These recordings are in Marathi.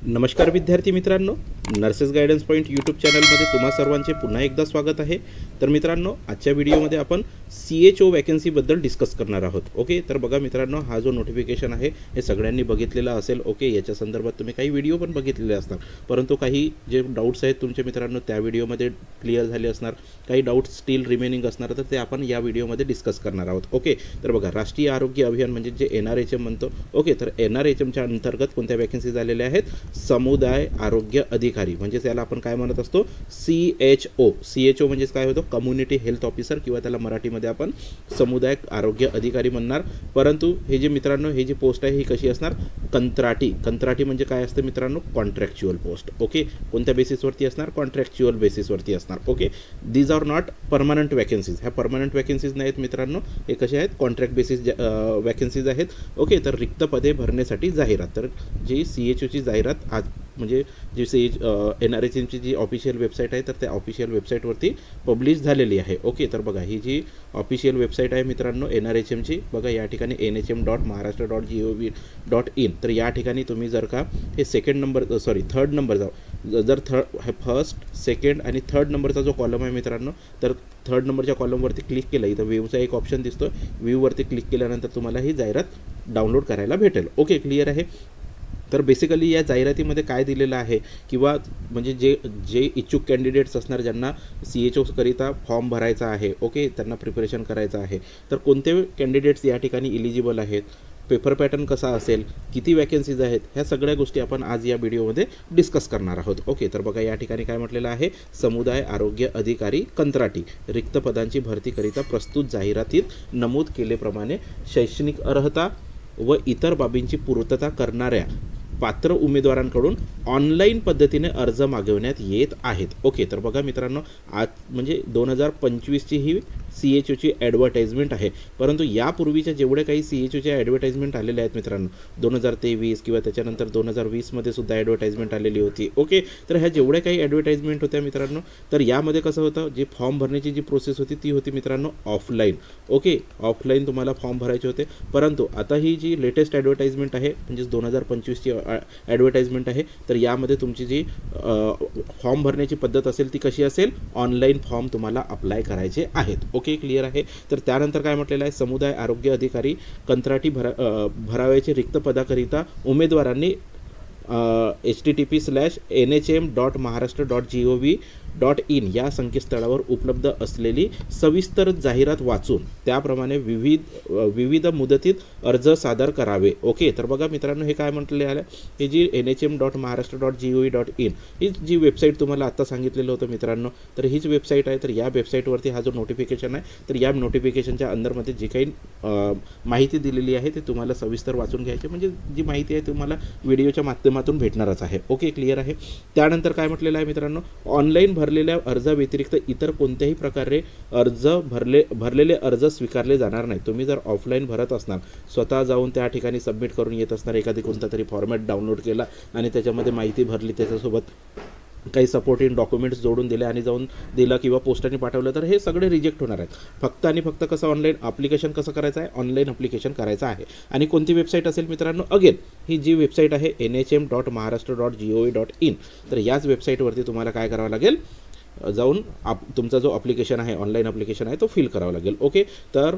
नमस्कार विद्यार्थी मित्रांनो, नर्सेस गायडन्स पॉइंट यूट्यूब चॅनलमध्ये तुम्हा सर्वांचे पुन्हा एकदा स्वागत आहे। तर मित्रांनो, आजच्या व्हिडिओमध्ये आपण CHO वॅकन्सीबद्दल डिस्कस करणार आहोत। ओके, तर बघा मित्रांनो, हा जो नोटिफिकेशन आहे हे सगळ्यांनी बघितलेला असेल। ओके, याच्या संदर्भात तुम्ही काही व्हिडिओ पण बघितलेले असणार, परंतु काही जे डाऊट्स आहेत तुमचे मित्रांनो त्या व्हिडिओमध्ये क्लिअर झाले असणार, काही डाऊट्स स्टील रिमेनिंग असणार, तर ते आपण या व्हिडिओमध्ये डिस्कस करणार आहोत। ओके, तर बघा, राष्ट्रीय आरोग्य अभियान म्हणजे जे NRHM म्हणतो। ओके, तर NRHMच्या अंतर्गत कोणत्या वॅकन्सी झालेल्या आहेत? समुदाय आरोग्य अधिकारी, म्हणजे त्याला आपण काय म्हणत असतो? CHO म्हणजे काय होतो? कम्युनिटी हेल्थ ऑफिसर, किंवा त्याला मराठीमध्ये आपण समुदाय आरोग्य अधिकारी म्हणणार। परंतु हे जे मित्रांनो, हे जी पोस्ट आहे ही कशी असणार? कंत्राटी म्हणजे काय असतं मित्रांनो? Contractual post. ओके, कोणत्या बेसिसवरती असणार? कॉन्ट्रॅक्च्युअल बेसिसवरती असणार। Okay, these are not permanent vacancies, ह्या परमनंट वॅकन्सीज नाहीत मित्रांनो, हे कसे आहेत? कॉन्ट्रॅक्ट बेसिस वॅकन्सीज आहेत। ओके, तर रिक्त पदे भरण्यासाठी जाहिरात, तर जी CHOची जाहिरात आज म्हणजे जी NRHMची जी ऑफिशियल वेबसाईट आहे, तर त्या ऑफिशियल वेबसाईटवरती पब्लिश झालेली आहे। ओके, तर बघा, ही जी ऑफिशियल वेबसाईट आहे मित्रांनो NRHMची, बघा या ठिकाणी nhm.maharashtra.gov.in, तर या ठिकाणी तुम्ही जर का हे थर्ड नंबर जर फर्स्ट, सेकंड आणि थर्ड नंबरचा जो कॉलम आहे मित्रांनो, तर थर्ड नंबरच्या कॉलमवरती क्लिक केलं, इथं व्ह्यूचा एक ऑप्शन दिसतो, व्ह्यूवरती क्लिक केल्यानंतर तुम्हाला ही जाहिरात डाउनलोड करायला भेटेल। ओके, क्लिअर आहे? तर बेसिकली या जाहिरातीमध्ये काय दिलेलं आहे, किंवा म्हणजे जे इच्छुक कॅन्डिडेट्स असणार, ज्यांना CHO करिता फॉर्म भरायचा आहे, ओके, त्यांना प्रिपरेशन करायचं आहे, तर कोणते कॅन्डिडेट्स या ठिकाणी इलिजिबल आहेत, पेपर पॅटर्न कसा असेल, किती वॅकन्सीज आहेत, ह्या सगळ्या गोष्टी आपण आज या व्हिडिओमध्ये डिस्कस करणार आहोत। ओके, तर बघा या ठिकाणी काय म्हटलेलं आहे? समुदाय आरोग्य अधिकारी कंत्राटी रिक्त पदांची भरतीकरिता प्रस्तुत जाहिरातीत नमूद केल्याप्रमाणे शैक्षणिक अर्हता व इतर बाबींची पूर्तता करणाऱ्या पात्र उमेदवारांकडून ऑनलाईन पद्धतीने अर्ज मागवण्यात येत आहेत। ओके, तर बघा मित्रांनो, आज म्हणजे 2025ची ही CHOची ॲडव्हर्टाइजमेंट आहे, परंतु यापूर्वीच्या जेवढे काही CHOचे ॲडव्हर्टाइजमेंट आलेले आहेत मित्रांनो, 2023 किंवा त्याच्यानंतर 2020मध्ये सुद्धा ॲडव्हर्टाइजमेंट आलेली होती। ओके, तर ह्या जेवढ्या काही ॲडव्हर्टाइजमेंट होत्या मित्रांनो, तर यामध्ये कसं होतं, जी फॉर्म भरण्याची जी प्रोसेस होती ती होती मित्रांनो ऑफलाईन। ओके, ऑफलाईन तुम्हाला फॉर्म भरायचे होते, परंतु आता ही जी लेटेस्ट ॲडव्हर्टाइजमेंट आहे, म्हणजेच 2025ची ॲडव्हर्टाइजमेंट आहे, तर यामध्ये तुमची जी फॉर्म भरण्याची पद्धत असेल ती कशी असेल? ऑनलाईन फॉर्म तुम्हाला अप्लाय करायचे आहेत। ओके, क्लिअर आहे? तर त्यानंतर काय म्हटलेलं आहे? समुदाय आरोग्य अधिकारी कंत्राटी भराव्याचे रिक्त पदाकरिता उमेदवारांनी http://nhm.maharashtra.gov.in या संकेतस्थळावर उपलब्ध असलेली सविस्तर जाहिरात वाचून त्याप्रमाणे विविध मुदतीत अर्ज सादर करावे। ओके, तर बघा मित्रांनो, हे काय म्हटले आहे? हे जी nhm.maharashtra.gov.in ही जी वेबसाईट तुम्हाला आता सांगितलेलं होतं मित्रांनो, तर हीच वेबसाईट आहे। तर या वेबसाईटवरती हा जो नोटिफिकेशन आहे, तर या नोटिफिकेशनच्या अंदरमध्ये जी काही माहिती दिलेली आहे ते तुम्हाला सविस्तर वाचून घ्यायची, म्हणजे जी माहिती आहे तुम्हाला व्हिडिओच्या माध्यमातून भेटणारच आहे। ओके, क्लिअर आहे? त्यानंतर काय म्हटलेलं आहे मित्रांनो? ऑनलाईन भरलेल्या अर्जाव्यतिरिक्त इतर कोणत्याही प्रकारे भरलेले अर्ज स्वीकारले जाणार नाही। तुम्ही जर ऑफलाईन भरत असणार, स्वतः जाऊन त्या ठिकाणी सबमिट करून येत असणार, एखादी कोणता तरी फॉर्मॅट डाउनलोड केला आणि त्याच्यामध्ये माहिती भरली, त्याच्यासोबत काही सपोर्टिंग डॉक्युमेंट्स जोडून दिले आणि जाऊन दिलं किंवा पोस्टाने पाठवलं, तर हे सगळे रिजेक्ट होणार आहेत। फक्त आणि फक्त कसं ऑनलाईन ॲप्लिकेशन कसं करायचं आहे? ऑनलाईन ॲप्लिकेशन करायचं आहे। आणि कोणती वेबसाईट असेल मित्रांनो? अगेन ही जी वेबसाईट आहे nhm.maharashtra.gov.in, तर याच वेबसाईटवरती तुम्हाला काय करावं लागेल? जाऊन तुमचा जो ॲप्लिकेशन आहे, ऑनलाईन ॲप्लिकेशन आहे, तो फिल करावा लागेल। ओके, तर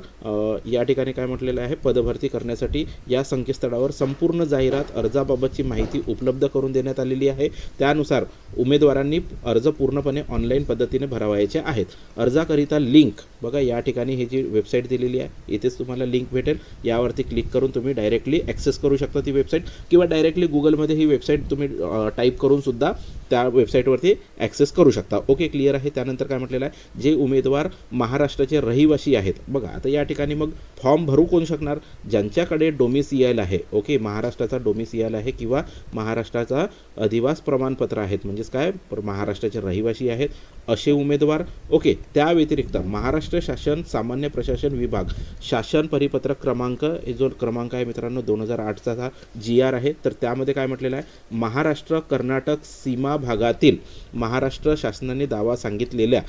या ठिकाणी काय म्हटलेलं आहे? पदभरती करण्यासाठी या संकेतस्थळावर संपूर्ण जाहिरात अर्जाबाबतची माहिती उपलब्ध करून देण्यात आलेली आहे। त्यानुसार उमेदवारांनी अर्ज पूर्णपणे ऑनलाईन पद्धतीने भरावायचे आहेत। अर्जाकरिता लिंक, बघा या ठिकाणी ही जी वेबसाईट दिलेली आहे, इथेच तुम्हाला लिंक भेटेल, यावरती क्लिक करून तुम्ही डायरेक्टली ॲक्सेस करू शकता ती वेबसाईट, किंवा डायरेक्टली गुगलमध्ये ही वेबसाईट तुम्ही टाईप करून सुद्धा त्या वेबसाईटवरती ॲक्सेस करू शकता। ओके, क्लिअर आहे? त्यानंतर काय म्हटलेलं आहे? जे उमेदवार महाराष्ट्राचे रहिवासी आहेत, बघा आता या ठिकाणी मग फॉर्म भरू कोण शकणार? ज्यांच्याकडे डोमिसियल आहे, ओके, महाराष्ट्राचा डोमिसियल आहे किंवा महाराष्ट्राचा अधिवास प्रमाणपत्र आहेत, म्हणजेच काय, महाराष्ट्राचे रहिवासी आहेत असे उमेदवार। ओके, त्या व्यतिरिक्त महाराष्ट्र शासन सामान्य प्रशासन विभाग शासन परिपत्रक क्रमांक, हे जो क्रमांक आहे मित्रांनो 2008चा हा GR आहे, तर त्यामध्ये काय म्हटलेलं आहे? महाराष्ट्र कर्नाटक सीमा भागातील महाराष्ट्र शासनाने दावा सांगितलेल्या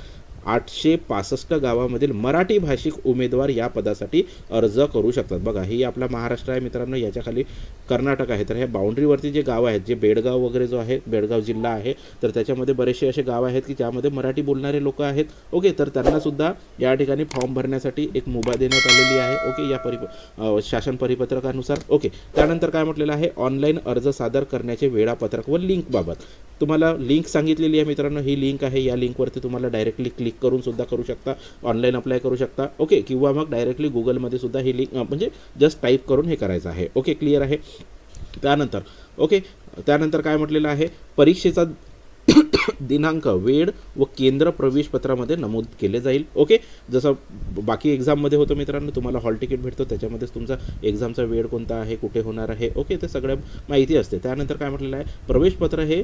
865 गावामधील मराठी भाषिक उमेदवार या पदासाठी अर्ज करू शकतात. बघा, ही आपला महाराष्ट्र आहे मित्रांनो, याच्या खाली कर्नाटक आहे. तर ह्या बाउंड्रीवरती जे गाव आहेत, जे बेडगाव वगैरे जो आहे, बेडगाव जिल्हा आहे, तर त्याच्यामध्ये बरेचसे असे गाव आहेत की ज्यामध्ये मराठी बोलणारे लोक आहेत. ओके, तर त्यांनासुद्धा या ठिकाणी फॉर्म भरण्यासाठी एक मुभा देण्यात आलेली आहे. ओके, या शासन परिपत्रकानुसार. ओके, त्यानंतर काय म्हटलेलं आहे, ऑनलाईन अर्ज सादर करण्याचे वेळापत्रक व लिंकबाबत तुम्हाला लिंक सांगितलेली आहे मित्रांनो. ही लिंक आहे, या लिंकवरती तुम्हाला डायरेक्टली क्लिक करून सुद्धा करू शकता, ऑनलाईन अप्लाय करू शकता. ओके, किंवा मग डायरेक्टली गुगलमध्ये सुद्धा ही लिंक म्हणजे जस्ट टाईप करून हे करायचं आहे. ओके, क्लिअर आहे. त्यानंतर काय म्हटलेलं आहे, परीक्षेचा दिनांक, वेळ व केंद्र प्रवेशपत्रामध्ये नमूद केले जाईल. ओके, जसं बाकी एक्झाममध्ये होतं मित्रांनो, तुम्हाला हॉल तिकीट भेटतो, त्याच्यामध्येच तुमचा एक्झामचा वेळ कोणता आहे, कुठे होणार आहे. ओके, ते सगळ्या माहिती असते. त्यानंतर काय म्हटलेलं आहे, प्रवेशपत्र हे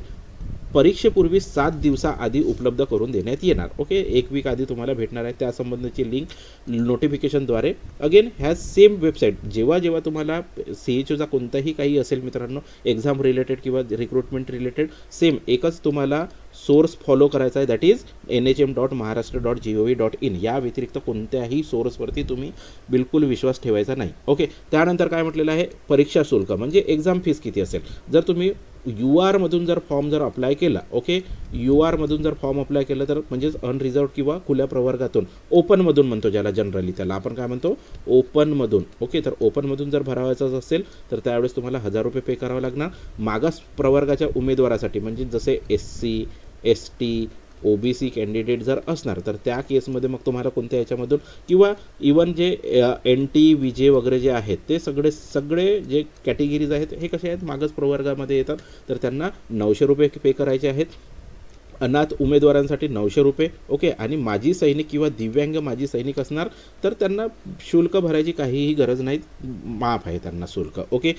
परीक्षेपूर्वी 7 दिवसाआधी उपलब्ध करून देण्यात येणार. ओके, 1 वीक आधी तुम्हाला भेटणार आहे. त्यासंबंधीची लिंक नोटिफिकेशनद्वारे. अगेन ह्या सेम वेबसाईट, जेव्हा तुम्हाला CHOचा कोणताही काही असेल मित्रांनो, एक्झाम रिलेटेड किंवा रिक्रुटमेंट रिलेटेड, सेम एकच तुम्हाला सोर्स फॉलो करायचा आहे, दॅट इज nhm.maharashtra.gov.in. या व्यतिरिक्त कोणत्याही सोर्सवरती तुम्ही बिलकुल विश्वास ठेवायचा नाही. ओके, त्यानंतर काय म्हटलेलं आहे, परीक्षा शुल्क म्हणजे एक्झाम फीस किती असेल. जर तुम्ही URमधून जर फॉर्म जर अप्लाय केला, ओके, URमधून जर फॉर्म अप्लाय केला तर म्हणजेच अनरिझर्व्ड किंवा खुल्या प्रवर्गातून, ओपनमधून म्हणतो ज्याला जनरली, त्याला आपण काय म्हणतो, ओपनमधून. ओके, तर ओपनमधून जर भरावायचं असेल तर त्यावेळेस तुम्हाला 1000 रुपये पे करावं लागणार. मागास प्रवर्गाच्या उमेदवारासाठी म्हणजे जसे SC ST OBC कॅन्डिडेट जर असणार तर त्या केसमध्ये मग तुम्हाला कोणत्या याच्यामधून किंवा इवन जे NT VJ वगैरे जे आहेत ते सगळे जे कॅटेगरीज आहेत हे कसे आहेत, मागास प्रवर्गामध्ये येतात. तर त्यांना 900 रुपये पे करायचे आहेत. अनाथ उमेदवारांसाठी 900 रुपये. ओके, आणि माजी सैनिक किंवा दिव्यांग माजी सैनिक असणार तर त्यांना शुल्क भरायची काहीही गरज नाही, माफ आहे त्यांना शुल्क. ओके,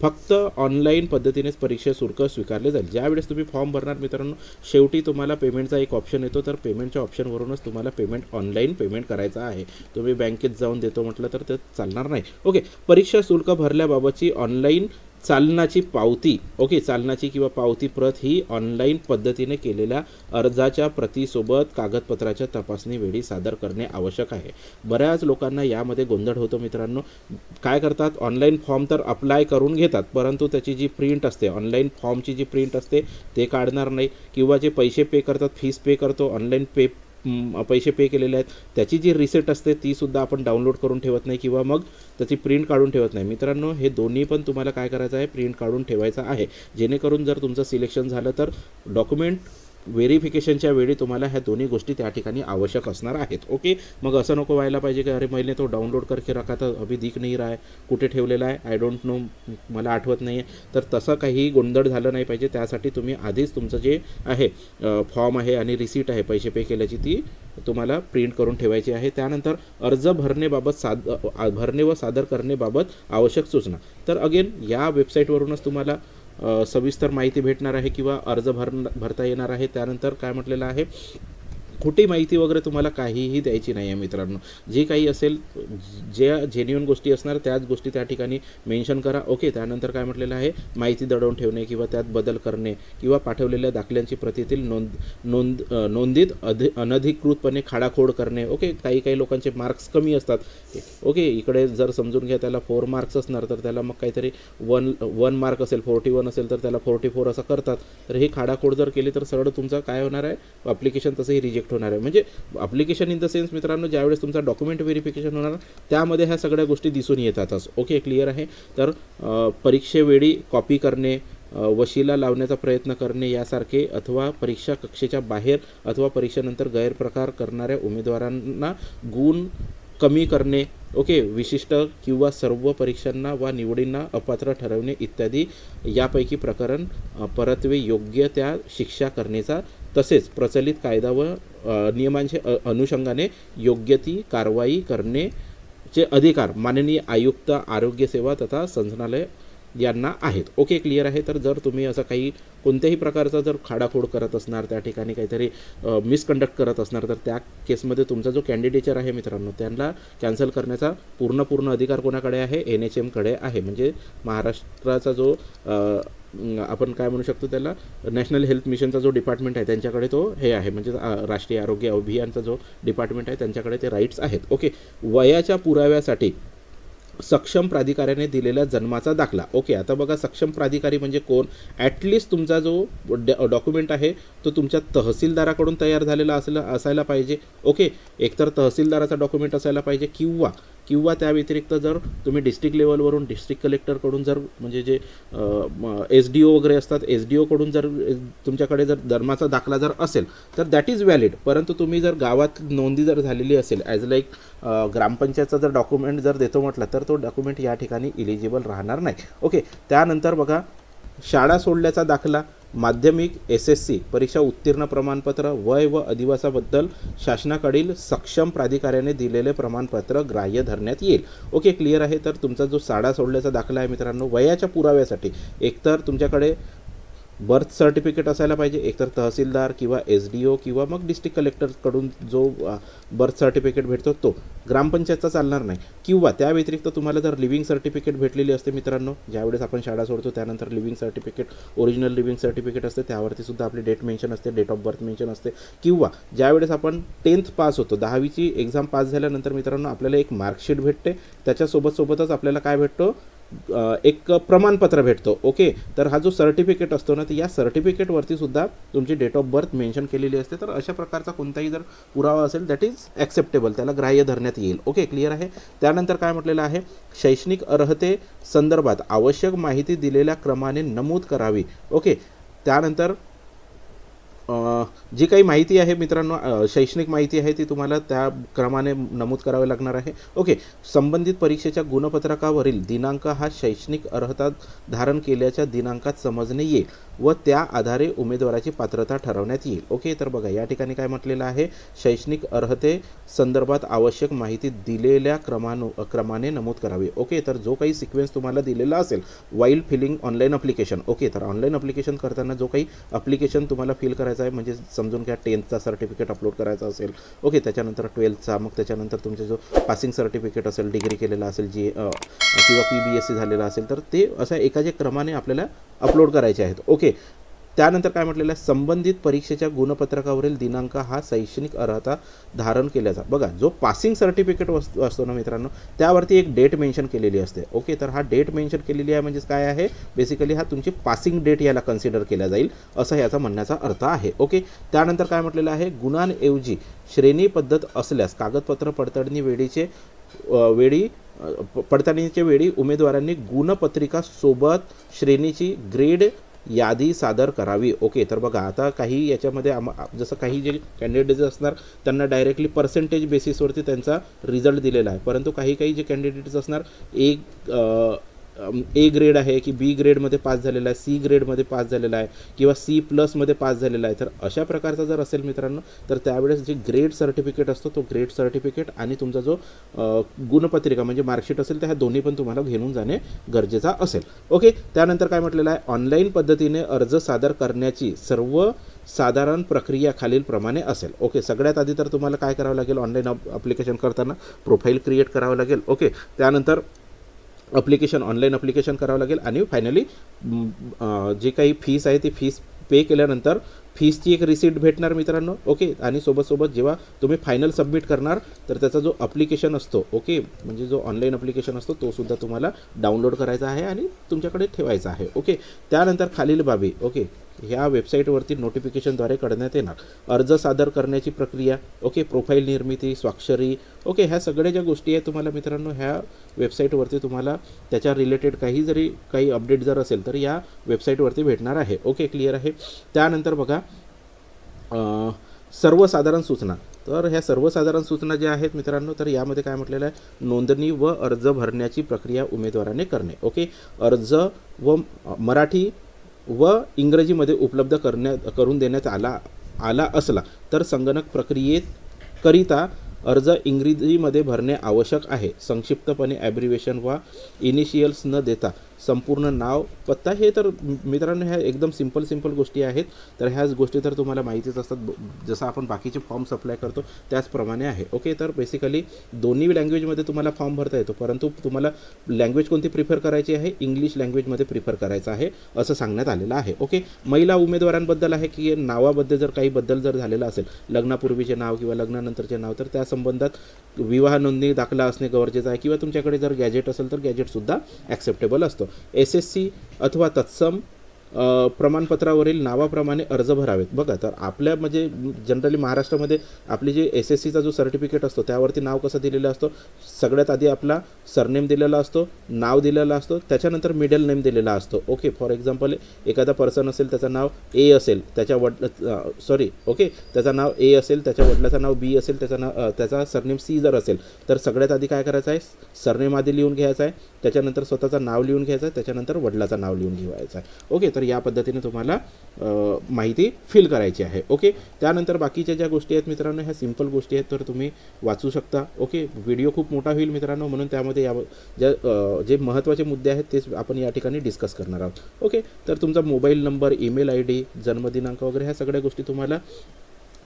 फक्त ऑनलाईन पद्धतीनेच परीक्षा शुल्क स्वीकारले जाईल. ज्यावेळेस तुम्ही फॉर्म भरणार मित्रांनो, शेवटी तुम्हाला पेमेंटचा एक ऑप्शन येतो, तर पेमेंटच्या ऑप्शनवरूनच तुम्हाला ऑनलाईन पेमेंट करायचं आहे. तुम्ही बँकेत जाऊन देतो म्हटलं तर ते चालणार नाही. ओके, परीक्षा शुल्क भरल्याबाबतची ऑनलाईन चालनाची पावती, ओके, चालनाची किंवा पावती प्रत ही ऑनलाईन पद्धतीने केलेल्या अर्जाच्या प्रतीसोबत कागदपत्राच्या तपासणी वेळी सादर करणे आवश्यक आहे. बऱ्याच लोकांना यामध्ये गोंधळ होतो मित्रांनो. काय करतात, ऑनलाईन फॉर्म तर अप्लाय करून घेतात, परंतु त्याची जी प्रिंट असते, ऑनलाईन फॉर्मची जी प्रिंट असते ते काढणार नाही, किंवा जे पैसे पे करतात, फीस पे करतो, ऑनलाईन पैसे पे केलेले आहेत, त्याची जी रिसिट असते ती सुद्धा आपण डाउनलोड करून ठेवत नाही किंवा मग त्याची प्रिंट काढून ठेवत नाही. मित्रांनो, हे दोन्ही पण तुम्हाला काय करायचं आहे, प्रिंट काढून ठेवायचं आहे, जेणेकरून जर तुमचं सिलेक्शन झालं तर डॉक्युमेंट व्हेरिफिकेशनच्या वेळी तुम्हाला ह्या दोन्ही गोष्टी त्या ठिकाणी आवश्यक असणार आहेत. ओके, मग असं नको व्हायला पाहिजे की अरे मैंने तो डाउनलोड करके रखा था अभी दिख नहीं रहा है, कुठे ठेवलेला आहे, आय डोंट नो, मला आठवत नाही आहे. तर तसं काही गोंधळ झालं नाही पाहिजे. त्यासाठी तुम्ही आधीच तुमचं जे आहे फॉर्म आहे आणि रिसीट आहे पैसे पे केल्याची ती तुम्हाला प्रिंट करून ठेवायची आहे. त्यानंतर अर्ज भरणे व सादर करण्याबाबत आवश्यक सूचना. तर अगेन या वेबसाईटवरूनच तुम्हाला सविस्तर माहिती भेटणार आहे किंवा अर्ज भरता येणार आहे. त्यानंतर काय म्हटलेलं आहे, खोटी माहिती वगैरे तुम्हाला काहीही द्यायची नाही आहे मित्रांनो. जे काही असेल, ज्या जेन्युइन गोष्टी असणार त्याच गोष्टी त्या ठिकाणी मेन्शन करा. ओके, त्यानंतर काय म्हटलेलं आहे, माहिती दडवून ठेवणे किंवा त्यात बदल करणे किंवा पाठवलेल्या दाखल्यांची प्रतीतील नोंदीत अनधिकृतपणे खाडाखोड करणे. ओके, काही लोकांचे मार्क्स कमी असतात. ओके, इकडे जर समजून घ्या त्याला 4 मार्क्स असणार तर त्याला मग काहीतरी 1 मार्क असेल, 41 असेल तर त्याला 44 असं करतात. तर ही खाडाखोड जर केली तर सरळ तुमचं काय होणार आहे, ॲप्लिकेशन तसंही रिजेक्ट होणार आहे. म्हणजे ॲप्लिकेशन इन द सेन्स मित्रांनो, ज्यावेळेस तुमचा डॉक्युमेंट व्हेरिफिकेशन होणार त्यामध्ये ह्या सगळ्या गोष्टी दिसून येतातच. ओके, क्लिअर आहे. तर परीक्षेवेळी कॉपी करणे, वशिला लावण्याचा प्रयत्न करणे यासारखे अथवा परीक्षा कक्षेच्या बाहेर अथवा परीक्षेनंतर गैरप्रकार करणाऱ्या उमेदवारांना गुण कमी करणे, ओके, विशिष्ट किंवा सर्व परीक्षांना वा निवडींना अपात्र ठरवणे इत्यादी यापैकी प्रकरण परत्वे योग्य त्या शिक्षा करण्याचा तसेच प्रचलित कायदा व नियमांच्या अनुषंगाने योग्य ती कारवाई करण्याचे अधिकार माननीय आयुक्त आरोग्य सेवा तथा संचालनालय यांना आहेत. ओके, क्लिअर आहे. तर जर तुम्ही असं काही कोणत्याही प्रकारचा जर खाडाखोड करत असणार, त्या ठिकाणी काहीतरी मिसकंडक्ट करत असणार तर त्या केसमध्ये तुमचा जो कॅन्डिडेचर आहे मित्रांनो त्यांना कॅन्सल करण्याचा पूर्ण अधिकार कोणाकडे आहे, NHMकडे आहे. म्हणजे महाराष्ट्राचा जो आपण काय म्हणू शकतो त्याला, नॅशनल हेल्थ मिशनचा जो डिपार्टमेंट आहे त्यांच्याकडे तो हे आहे, म्हणजे राष्ट्रीय आरोग्य अभियानचा जो डिपार्टमेंट आहे त्यांच्याकडे ते राईट्स आहेत. ओके, वयाच्या पुराव्यासाठी सक्षम प्राधिकाऱ्याने दिलेला जन्माचा दाखला. ओके, आता बघा सक्षम प्राधिकारी म्हणजे कोण, ॲटलिस्ट तुमचा जो डॉक्युमेंट आहे तो तुमच्या तहसीलदाराकडून तयार झालेला असायला पाहिजे. ओके, एकतर तहसीलदाराचा डॉक्युमेंट असायला पाहिजे किंवा त्या व्यतिरिक्त जर तुम्ही डिस्ट्रिक्ट लेवलवरून डिस्ट्रिक्ट कलेक्टरकडून जर म्हणजे जे SDO वगैरे असतात SDOकडून जर तुमच्याकडे जर जन्माचा दाखला जर असेल तर दॅट इज व्हॅलिड. परंतु तुम्ही जर गावात नोंदी जर झालेली असेल ॲज लाईक ग्रामपंचायतचा जर डॉक्युमेंट जर देतो म्हटलं तर तो डॉक्युमेंट या ठिकाणी इलिजिबल राहणार नाही. ओके, त्यानंतर बघा शाळा सोडल्याचा दाखला, माध्यमिक SSC परीक्षा उत्तीर्ण प्रमाणपत्र, वय व अधिवासाबद्दल शासनाकडील सक्षम प्राधिकाऱ्याने दिलेले प्रमाणपत्र ग्राह्य धरण्यात येईल. ओके, क्लिअर आहे. तर तुमचा जो शाळा सोडल्याचा दाखला आहे मित्रांनो, वयाच्या पुराव्यासाठी एकतर तुमच्याकडे बर्थ सर्टिफिकेट असायला पाहिजे, एकतर तहसीलदार किंवा SDO किंवा मग डिस्ट्रिक्ट कलेक्टरकडून जो बर्थ सर्टिफिकेट भेटतो तो, ग्रामपंचायतचा चालणार नाही. किंवा त्या व्यतिरिक्त तुम्हाला जर लिव्हिंग सर्टिफिकेट भेटलेली असते मित्रांनो, ज्यावेळेस आपण शाळा सोडतो त्यानंतर living certificate, original living certificate असते, त्यावरती सुद्धा आपली डेट मेन्शन असते, डेट ऑफ बर्थ मेन्शन असते. किंवा ज्यावेळेस आपण 10th पास होतो, 10वीची एक्झाम पास झाल्यानंतर मित्रांनो आपल्याला एक मार्कशीट भेटते, त्याच्यासोबतच आपल्याला काय भेटतो, एक प्रमाणपत्र भेटतो. ओके, तर हा जो सर्टिफिकेट असतो ना, तर या सर्टिफिकेटवरती सुद्धा तुमची डेट ऑफ बर्थ मेन्शन केलेली असते. तर अशा प्रकारचा कोणताही जर पुरावा असेल दॅट इज ॲक्सेप्टेबल, त्याला ग्राह्य धरण्यात येईल. ओके, क्लिअर आहे. त्यानंतर काय म्हटलेलं आहे, शैक्षणिक अर्हते संदर्भात आवश्यक माहिती दिलेल्या क्रमाने नमूद करावी. ओके, त्यानंतर जी काही माहिती आहे मित्रांनो, शैक्षणिक माहिती आहे ती तुम्हाला त्या क्रमाने नमूद करावे लागणार आहे. ओके, संबंधित परीक्षेच्या गुणपत्रकावरील दिनांक हा शैक्षणिक अर्हता धारण केल्याच्या दिनांकात समजणे येईल व त्या आधारे उमेदवाराची पात्रता ठरवण्यात येईल. ओके, तर बघा या ठिकाणी काय म्हटलेलं आहे, शैक्षणिक अर्हते संदर्भात आवश्यक माहिती दिलेल्या क्रमाने नमूद करावी. ओके, तर जो काही सिक्वेन्स तुम्हाला दिलेला असेल while filling online application. Okay, तर ऑनलाईन अप्लिकेशन करताना जो काही अप्लिकेशन तुम्हाला फिल करायचं आहे, म्हणजे समजून घ्या 10thचा सर्टिफिकेट अपलोड करायचा असेल. ओके, त्याच्यानंतर 12thचा, मग त्याच्यानंतर तुमचे जो पासिंग सर्टिफिकेट असेल, डिग्री केलेला असेल किंवा PBSc झालेला असेल, तर ते असं एकाच्या क्रमाने आपल्याला अपलोड करायचे आहेत. ओके, त्यानंतर काय म्हटलेलं आहे, संबंधित परीक्षेच्या गुणपत्रकावरील दिनांक हा शैक्षणिक अर्हता धारण केल्याचा. बघा जो पासिंग सर्टिफिकेट असतो ना मित्रांनो, त्यावरती एक डेट मेन्शन केलेली असते. ओके, तर हा डेट मेन्शन केलेली आहे म्हणजे काय आहे, बेसिकली हा तुमची पासिंग डेट याला कन्सिडर केला जाईल असं याचा म्हणण्याचा अर्थ आहे. ओके, त्यानंतर काय म्हटलेलं आहे, गुणांऐवजी श्रेणी पद्धत असल्यास कागदपत्र पडताळणीच्या वेळी उमेदवारांनी गुणपत्रिका सोबत श्रेणीची ग्रेड यादी सादर करावी. ओके, तर बघा आता काही याच्यामध्ये जसं काही जे कॅन्डिडेट्स असणार त्यांना डायरेक्टली पर्सेंटेज बेसिसवरती त्यांचा रिझल्ट दिलेला आहे, परंतु काही जे कॅन्डिडेट्स असणार A ग्रेड आहे की B ग्रेडमध्ये पास झालेला आहे, C ग्रेडमध्ये पास झालेला आहे किंवा C+ पास झालेला आहे, तर अशा प्रकारचा जर असेल मित्रांनो, तर त्यावेळेस जे ग्रेड सर्टिफिकेट असतो तो ग्रेड सर्टिफिकेट आणि तुमचा जो गुणपत्रिका म्हणजे मार्कशीट असेल तर ह्या दोन्ही पण तुम्हाला घेऊन जाणे गरजेचा असेल. ओके, त्यानंतर काय म्हटलेलं आहे, ऑनलाईन पद्धतीने अर्ज सादर करण्याची सर्वसाधारण प्रक्रिया खालीलप्रमाणे असेल. ओके, सगळ्यात आधी तर तुम्हाला काय करावं लागेल, ऑनलाईन ॲप्लिकेशन करताना प्रोफाईल क्रिएट करावं लागेल. ओके, त्यानंतर ऑनलाईन ॲप्लिकेशन करावं लागेल आणि फायनली जे काही फीस आहे ती फीस पे केल्यानंतर फीसची एक रिसीट भेटणार मित्रांनो. ओके, आणि सोबत जेव्हा तुम्ही फायनल सबमिट करणार तर त्याचा जो ॲप्लिकेशन असतो, ओके, म्हणजे जो ऑनलाईन ॲप्लिकेशन असतो तो सुद्धा तुम्हाला डाउनलोड करायचा आहे आणि तुमच्याकडे ठेवायचा आहे. ओके, त्यानंतर खालील बाबी ओके ह्या वेबसाईटवरती नोटिफिकेशनद्वारे कळण्यात येणार. अर्ज सादर करण्याची प्रक्रिया, ओके, प्रोफाईल निर्मिती, स्वाक्षरी, ओके, ह्या सगळ्या ज्या गोष्टी आहेत तुम्हाला मित्रांनो ह्या वेबसाईटवरती तुम्हाला त्याच्या रिलेटेड काही अपडेट जर असेल तर या वेबसाईटवरती भेटणार आहे. ओके, क्लिअर आहे. त्यानंतर बघा सर्वसाधारण सूचना. तर ह्या सर्वसाधारण सूचना ज्या आहेत मित्रांनो, तर यामध्ये काय म्हटलेलं आहे, नोंदणी व अर्ज भरण्याची प्रक्रिया उमेदवाराने करणे. ओके, अर्ज व मराठी व इंग्रजीमध्ये उपलब्ध करून देण्यात आला असला तर संगणक प्रक्रियेकरिता अर्ज इंग्रजीमध्ये भरणे आवश्यक आहे. संक्षिप्तपणे ॲब्रिव्हिएशन वा इनिशियल्स न देता संपूर्ण नाव, पत्ता, हे तर मित्रांनो ह्या एकदम सिंपल गोष्टी आहेत. तर ह्याच गोष्टी तर तुम्हाला माहितीच असतात, जसं आपण बाकीचे फॉर्म्स अप्लाय करतो त्याचप्रमाणे आहे. ओके, तर बेसिकली दोन्ही लँग्वेजमध्ये तुम्हाला फॉर्म भरता येतो, परंतु तुम्हाला लँग्वेज कोणती प्रिफर करायची आहे, इंग्लिश लँग्वेजमध्ये प्रिफर करायचं आहे असं सांगण्यात आलेलं आहे. ओके, महिला उमेदवारांबद्दल आहे की नावाबद्दल जर काही बदल जर झालेला असेल, लग्नापूर्वीचे नाव किंवा लग्नानंतरचे नाव, तर त्या संबंधात विवाह नोंदणी दाखला असणे गरजेचं आहे, किंवा तुमच्याकडे जर गॅजेट असेल तर गॅजेटसुद्धा ॲक्सेप्टेबल असतो. SSC अथवा तत्सम प्रमाणपत्रावरील नावाप्रमाणे अर्ज भरावेत. बघा, तर आपल्या म्हणजे जनरली महाराष्ट्रामध्ये आपली जे SSCचा जो सर्टिफिकेट असतो त्यावरती नाव कसं दिलेलं असतो, सगळ्यात आधी आपला सरनेम दिलेला असतो, नाव दिलेला असतो, त्याच्यानंतर मिडल नेम दिलेला असतो. ओके, फॉर एक्झाम्पल एखादा पर्सन असेल, त्याचं नाव A असेल, त्याचं नाव A असेल, त्याच्या वडिलाचं नाव B असेल, त्याचा सरनेम C जर असेल, तर सगळ्यात आधी काय करायचं आहे, सरनेम आधी लिहून घ्यायचं आहे, त्याच्यानंतर स्वतःचं नाव लिहून घ्यायचं आहे, त्याच्यानंतर वडिलाचं नाव लिहून घ्यायचं आहे. ओके, तर या पद्धतीने तुम्हाला माहिती फिल करायची आहे. ओके, त्यानंतर बाकीच्या ज्या गोष्टी आहेत मित्रांनो, ह्या सिंपल गोष्टी आहेत, तर तुम्ही वाचू शकता. ओके, व्हिडिओ खूप मोठा होईल मित्रांनो, म्हणून त्यामध्ये जे महत्त्वाचे मुद्दे आहेत तेच आपण या ठिकाणी डिस्कस करणार आहोत. ओके, तर तुमचा मोबाईल नंबर, ईमेल ID, जन्मदिनांक वगैरे ह्या सगळ्या गोष्टी तुम्हाला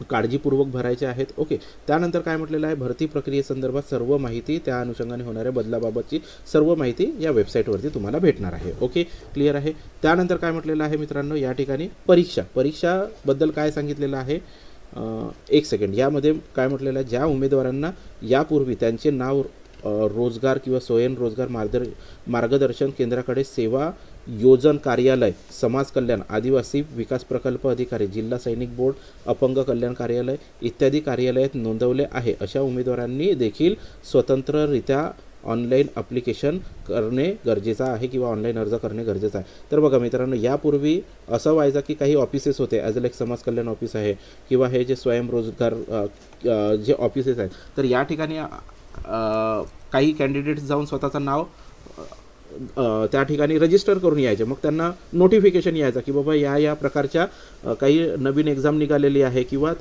काळजीपूर्वक भरायचे आहेत. ओके, त्यानंतर काय म्हटलेलं आहे, भरती प्रक्रियेसंदर्भात सर्व माहिती, त्या अनुषंगाने होणाऱ्या बदलाबाबतची सर्व माहिती या वेबसाईटवरती तुम्हाला भेटणार आहे. ओके, क्लिअर आहे. त्यानंतर काय म्हटलेलं आहे मित्रांनो, या ठिकाणी परीक्षाबद्दल काय सांगितलेलं आहे, एक सेकंड, यामध्ये काय म्हटलेलं आहे, ज्या उमेदवारांना यापूर्वी त्यांचे नाव रोजगार किंवा स्वयंरोजगार मार्गदर्शन केंद्राकडे सेवा योजन कार्यालय, समाज कल्याण, आदिवासी विकास प्रकल्प अधिकारी, जिल्हा सैनिक बोर्ड, अपंग कल्याण कार्यालय इत्यादी कार्यालयात नोंदवले आहे, अशा उमेदवारांनी देखील स्वतंत्ररित्या ऑनलाईन ॲप्लिकेशन करणे गरजेचं आहे किंवा ऑनलाईन अर्ज करणे गरजेचं आहे. तर बघा मित्रांनो, यापूर्वी असं व्हायचं की काही ऑफिसेस होते, ॲज लाईक समाज कल्याण ऑफिस आहे किंवा हे जे स्वयंरोजगार जे ऑफिसेस आहेत, तर या ठिकाणी काही कॅन्डिडेट्स जाऊन स्वतःचं नाव त्या ठिकाणी रजिस्टर करून यायचे. मग त्यांना नोटिफिकेशन यायचं की बाबा या प्रकारच्या काही नवीन एक्झाम निघालेली आहे, किंवा